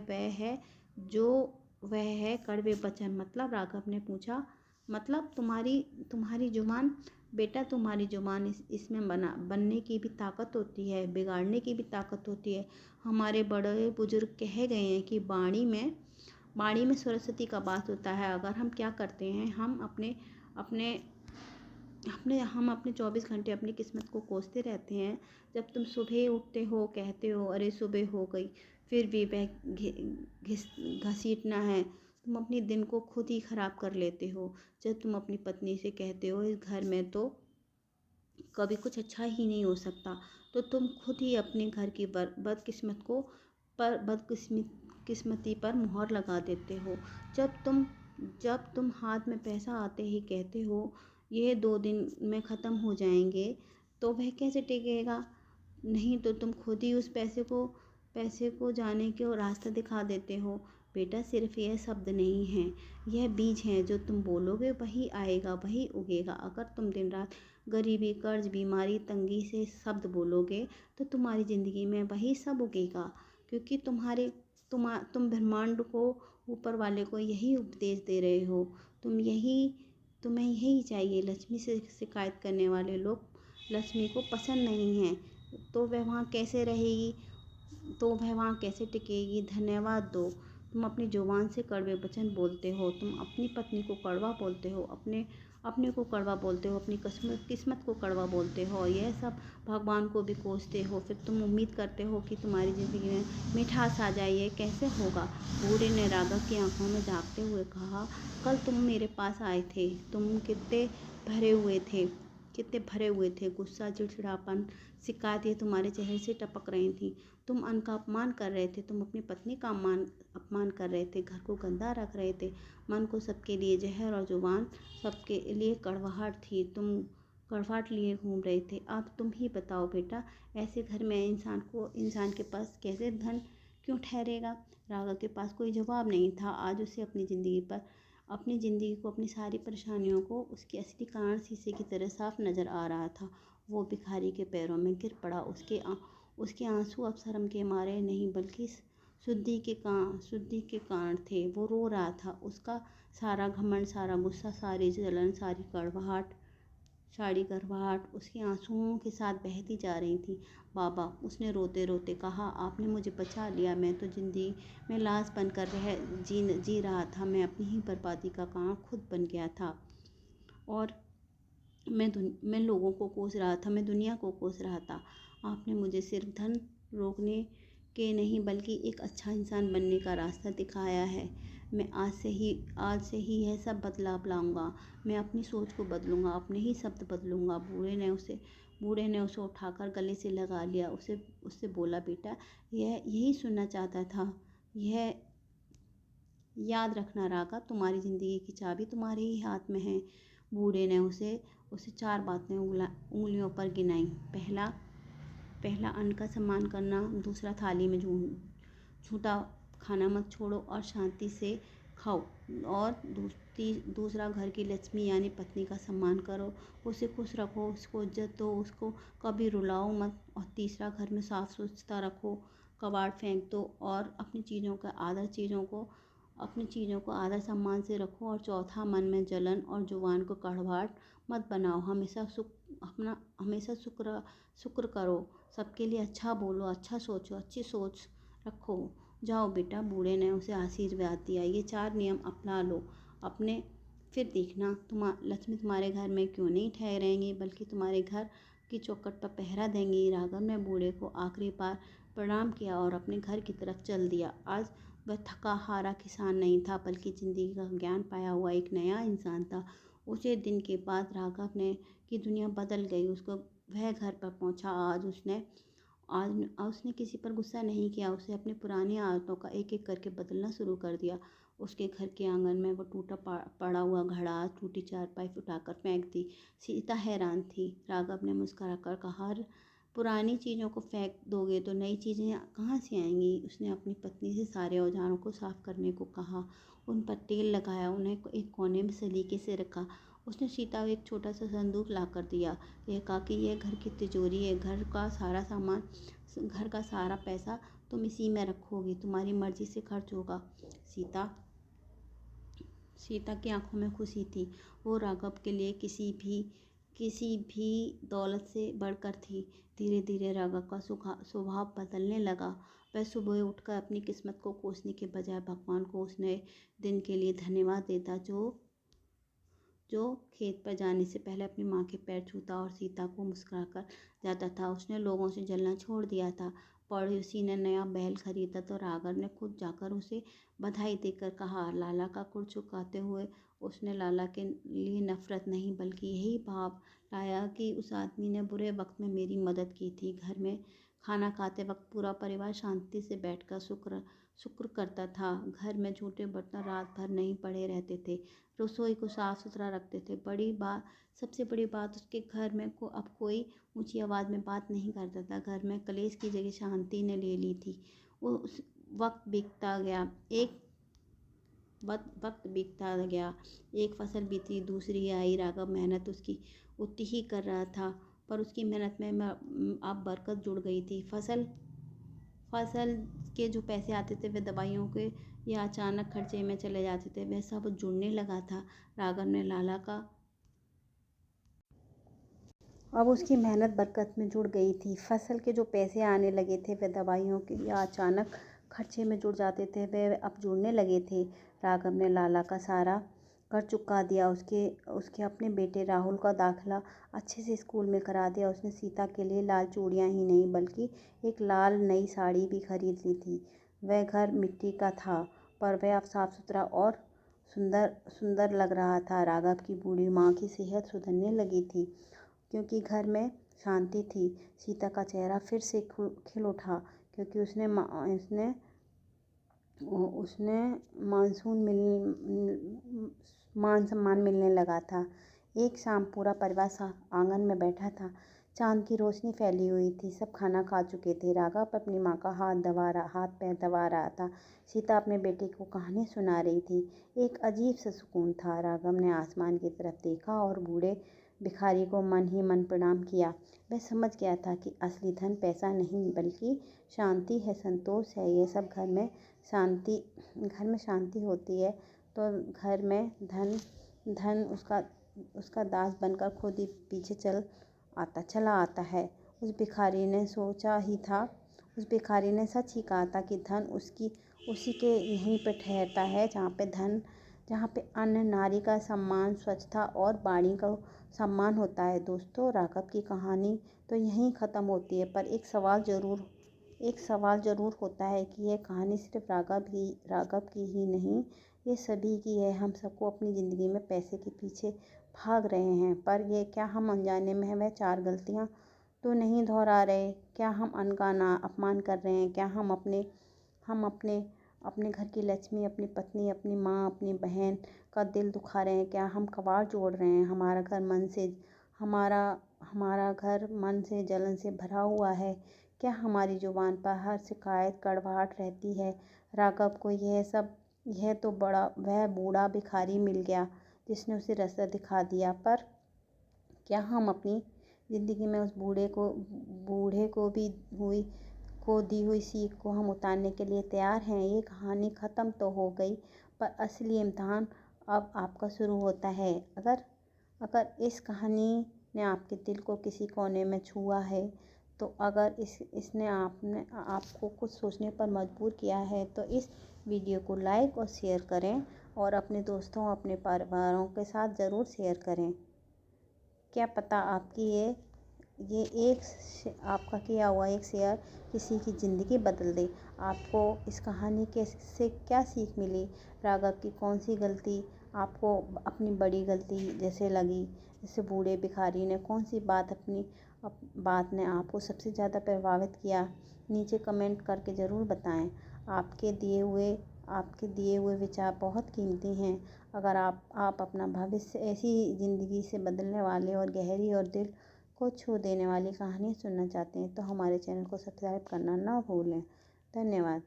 [SPEAKER 1] वह है कड़वे वचन। मतलब राघव ने पूछा, मतलब तुम्हारी जुबान? बेटा, तुम्हारी जुबान इसमें बनने की भी ताकत होती है, बिगाड़ने की भी ताकत होती है। हमारे बड़े बुजुर्ग कह गए हैं कि बाणी में सरस्वती का वास होता है। अगर हम क्या करते हैं, हम अपने 24 घंटे अपनी किस्मत को कोसते रहते हैं। जब तुम सुबह उठते हो, कहते हो अरे सुबह हो गई, फिर भी वह घसीटना है, तुम अपनी दिन को खुद ही खराब कर लेते हो। जब तुम अपनी पत्नी से कहते हो इस घर में तो कभी कुछ अच्छा ही नहीं हो सकता, तो तुम खुद ही अपने घर की बदकिस्मती पर मुहर लगा देते हो। जब तुम हाथ में पैसा आते ही कहते हो ये 2 दिन में ख़त्म हो जाएंगे, तो वह कैसे टिकेगा? नहीं तो तुम खुद ही उस पैसे को जाने के रास्ता दिखा देते हो। बेटा, सिर्फ यह शब्द नहीं हैं, यह बीज हैं। जो तुम बोलोगे वही आएगा, वही उगेगा। अगर तुम दिन रात गरीबी, कर्ज, बीमारी, तंगी से शब्द बोलोगे तो तुम्हारी ज़िंदगी में वही सब उगेगा। क्योंकि तुम ब्रह्मांड को, ऊपर वाले को यही उपदेश दे रहे हो। तुम्हें यही चाहिए। लक्ष्मी से शिकायत करने वाले लोग लक्ष्मी को पसंद नहीं हैं, तो वह वहाँ कैसे रहेगी, तो वह वहाँ कैसे टिकेगी? धन्यवाद दो। तुम अपनी जुबान से कड़वे वचन बोलते हो, तुम अपनी पत्नी को कड़वा बोलते हो, अपने को कड़वा बोलते हो, अपनी किस्मत को कड़वा बोलते हो, और यह सब भगवान को भी कोसते हो। फिर तुम उम्मीद करते हो कि तुम्हारी ज़िंदगी में मिठास आ जाए। ये कैसे होगा? बूढ़े ने राघव की आंखों में झांकते हुए कहा, कल तुम मेरे पास आए थे, तुम कितने भरे हुए थे। गुस्सा, चिड़चिड़ापन, शिकायत ये तुम्हारे चेहरे से टपक रही थी। तुम अन्न का अपमान कर रहे थे, तुम अपनी पत्नी का अपमान कर रहे थे, घर को गंदा रख रहे थे, मन को सबके लिए जहर और जुबान सबके लिए कड़वाहट थी। तुम कड़वाहट लिए घूम रहे थे। अब तुम ही बताओ बेटा, ऐसे घर में इंसान के पास कैसे धन क्यों ठहरेगा? राघव के पास कोई जवाब नहीं था। आज उसे अपनी ज़िंदगी को, अपनी सारी परेशानियों को उसके असली कारण शीशे की तरह साफ नज़र आ रहा था। वो भिखारी के पैरों में गिर पड़ा। उसके आंसू अब शर्म के मारे नहीं, बल्कि शुद्धि के कारण थे। वो रो रहा था। उसका सारा घमंड, सारा गुस्सा, सारी जलन, सारी गर्वाहट उसके आंसुओं के साथ बहती जा रही थी। बाबा, उसने रोते रोते कहा, आपने मुझे बचा लिया। मैं तो जिंदगी में लाश बनकर जी रहा था। मैं अपनी ही बर्बादी का कारण खुद बन गया था, और मैं लोगों को कोस रहा था, मैं दुनिया को कोस रहा था। आपने मुझे सिर्फ धन रोकने के नहीं, बल्कि एक अच्छा इंसान बनने का रास्ता दिखाया है। मैं आज से ही यह सब बदलाव लाऊंगा। मैं अपनी सोच को बदलूंगा, अपने ही शब्द बदलूंगा। बूढ़े ने उसे उठाकर गले से लगा लिया। उससे बोला, बेटा, यही सुनना चाहता था। यह याद रखना राघव, तुम्हारी ज़िंदगी की चाबी तुम्हारे ही हाथ में है। बूढ़े ने उसे 4 बातें उंगलियों पर गिनाई। पहला अन्न का सम्मान करना, दूसरा थाली में झूठा खाना मत छोड़ो और शांति से खाओ, और दूसरा घर की लक्ष्मी यानी पत्नी का सम्मान करो, उसे खुश रखो, उसको इज्जत दो, उसको कभी रुलाओ मत। और तीसरा, घर में साफ सुथरा रखो, कबाड़ फेंक दो, और अपनी चीज़ों को आदर सम्मान से रखो। और चौथा, मन में जलन और जुबान को कड़वाहट मत बनाओ। हमेशा शुक्र करो, सबके लिए अच्छा बोलो, अच्छा सोचो, अच्छी सोच रखो। जाओ बेटा, बूढ़े ने उसे आशीर्वाद दिया। ये 4 नियम अपना लो, फिर देखना लक्ष्मी तुम्हारे घर में क्यों नहीं ठहरेंगी, बल्कि तुम्हारे घर की चौखट पर पहरा देंगी। राघव ने बूढ़े को आखिरी बार प्रणाम किया और अपने घर की तरफ चल दिया। आज वह थका हारा किसान नहीं था, बल्कि ज़िंदगी का ज्ञान पाया हुआ एक नया इंसान था। उसे दिन के बाद राघव ने की दुनिया बदल गई। वह घर पर पहुंचा। आज उसने आज उसने किसी पर गुस्सा नहीं किया। उसे अपनी पुरानी आदतों का एक एक करके बदलना शुरू कर दिया। उसके घर के आंगन में वो टूटा पड़ा हुआ घड़ा, टूटी चारपाई उठाकर फेंक दी। सीता हैरान थी। राघव ने मुस्कुरा कर कहा, पुरानी चीज़ों को फेंक दोगे तो नई चीज़ें कहाँ से आएंगी। उसने अपनी पत्नी से सारे औजारों को साफ करने को कहा, उन पर तेल लगाया, उन्हें एक कोने में सलीके से रखा। उसने सीता को एक छोटा सा संदूक ला कर दिया। यह कहा कि यह घर की तिजोरी है, घर का सारा सामान, घर का सारा पैसा तुम इसी में रखोगी, तुम्हारी मर्जी से खर्च होगा। सीता सीता की आंखों में खुशी थी। वो राघव के लिए किसी भी दौलत से बढ़कर थी। धीरे धीरे राघव का स्वभाव बदलने लगा। वह सुबह उठकर अपनी किस्मत को कोसने के बजाय भगवान को उस नए दिन के लिए धन्यवाद देता जो खेत पर जाने से पहले अपनी माँ के पैर छूता और सीता को मुस्कुराकर जाता था। उसने लोगों से जलना छोड़ दिया था। पड़ोसी ने नया बैल खरीदा तो राघव ने खुद जाकर उसे बधाई देकर कहा। लाला का कुर्ज चुकाते हुए उसने लाला के लिए नफरत नहीं बल्कि यही भाव लाया कि उस आदमी ने बुरे वक्त में मेरी मदद की थी। घर में खाना खाते वक्त पूरा परिवार शांति से बैठकर शुक्र करता था। घर में झूठे बर्तन रात भर नहीं पड़े रहते थे। रसोई को साफ सुथरा रखते थे। सबसे बड़ी बात, उसके घर में अब कोई ऊंची आवाज़ में बात नहीं करता था। घर में कलेश की जगह शांति ने ले ली थी। उस वक्त बीतता गया एक वक्त बीतता गया। एक फसल बीती, दूसरी आई। राघव मेहनत उसकी उतनी ही कर रहा था, पर उसकी मेहनत में अब बरकत जुड़ गई थी। फसल के जो पैसे आते थे वे दवाइयों के या अचानक खर्चे में चले जाते थे। वह सब जुड़ने लगा था। राघव ने लाला का अब उसकी मेहनत बरकत में जुड़ गई थी। फसल के जो पैसे आने लगे थे वे दवाइयों के या अचानक खर्चे में जुड़ जाते थे, वे अब जुड़ने लगे थे। राघव ने लाला का सारा कर्ज चुका दिया। उसके अपने बेटे राहुल का दाखिला अच्छे से स्कूल में करा दिया। उसने सीता के लिए लाल चूड़ियाँ ही नहीं बल्कि एक लाल नई साड़ी भी खरीद ली थी। वह घर मिट्टी का था पर वह अब साफ सुथरा और सुंदर लग रहा था। राघव की बूढ़ी माँ की सेहत सुधरने लगी थी क्योंकि घर में शांति थी। सीता का चेहरा फिर से खिल उठा क्योंकि उसने मान सम्मान मिलने लगा था। एक शाम पूरा परिवार आंगन में बैठा था। चांद की रोशनी फैली हुई थी। सब खाना खा चुके थे। राघव अपनी माँ का हाथ पैर दबा रहा था। सीता अपने बेटे को कहानी सुना रही थी। एक अजीब सा सुकून था। राघव ने आसमान की तरफ देखा और बूढ़े भिखारी को मन ही मन प्रणाम किया। वह समझ गया था कि असली धन पैसा नहीं बल्कि शांति है, संतोष है। ये सब घर में शांति होती है तो घर में धन उसका दास बनकर खुद ही पीछे चला आता है। उस भिखारी ने सच ही कहा था कि धन उसी के यहीं पर ठहरता है जहाँ पे अन्न, नारी का सम्मान, स्वच्छता और वाणी का सम्मान होता है। दोस्तों, राघव की कहानी तो यहीं ख़त्म होती है, पर एक सवाल ज़रूर होता है कि यह कहानी सिर्फ राघव की ही नहीं, ये सभी की है। हम सबको अपनी ज़िंदगी में पैसे के पीछे भाग रहे हैं, पर ये क्या हम अनजाने में वह 4 गलतियाँ तो नहीं दोहरा रहे? क्या हम अन्न का अपमान कर रहे हैं? क्या हम अपने घर की लक्ष्मी, अपनी पत्नी, अपनी माँ, अपनी बहन का दिल दुखा रहे हैं? क्या हम कबाड़ जोड़ रहे हैं? हमारा घर मन से जलन से भरा हुआ है। क्या हमारी जुबान पर हर शिकायत कड़वाहट रहती है? राघव को वह बूढ़ा भिखारी मिल गया जिसने उसे रास्ता दिखा दिया, पर क्या हम अपनी ज़िंदगी में उस बूढ़े को दी हुई सीख को हम उतारने के लिए तैयार हैं? ये कहानी ख़त्म तो हो गई, पर असली इम्तिहान अब आपका शुरू होता है। अगर इस कहानी ने आपके दिल को किसी कोने में छुआ है, तो अगर इसने आपको कुछ सोचने पर मजबूर किया है, तो इस वीडियो को लाइक और शेयर करें और अपने दोस्तों, अपने परिवारों के साथ ज़रूर शेयर करें। क्या पता आपका किया हुआ एक शेयर किसी की ज़िंदगी बदल दे। आपको इस कहानी से क्या सीख मिली? राघव की कौन सी गलती आपको अपनी बड़ी गलती जैसे लगी, जैसे बूढ़े भिखारी ने कौन सी बात बात ने आपको सबसे ज़्यादा प्रभावित किया, नीचे कमेंट करके ज़रूर बताएं। आपके दिए हुए विचार बहुत कीमती हैं। अगर आप अपना भविष्य ऐसी ज़िंदगी से बदलने वाले और गहरी और दिल को छू देने वाली कहानियाँ सुनना चाहते हैं तो हमारे चैनल को सब्सक्राइब करना ना भूलें। धन्यवाद।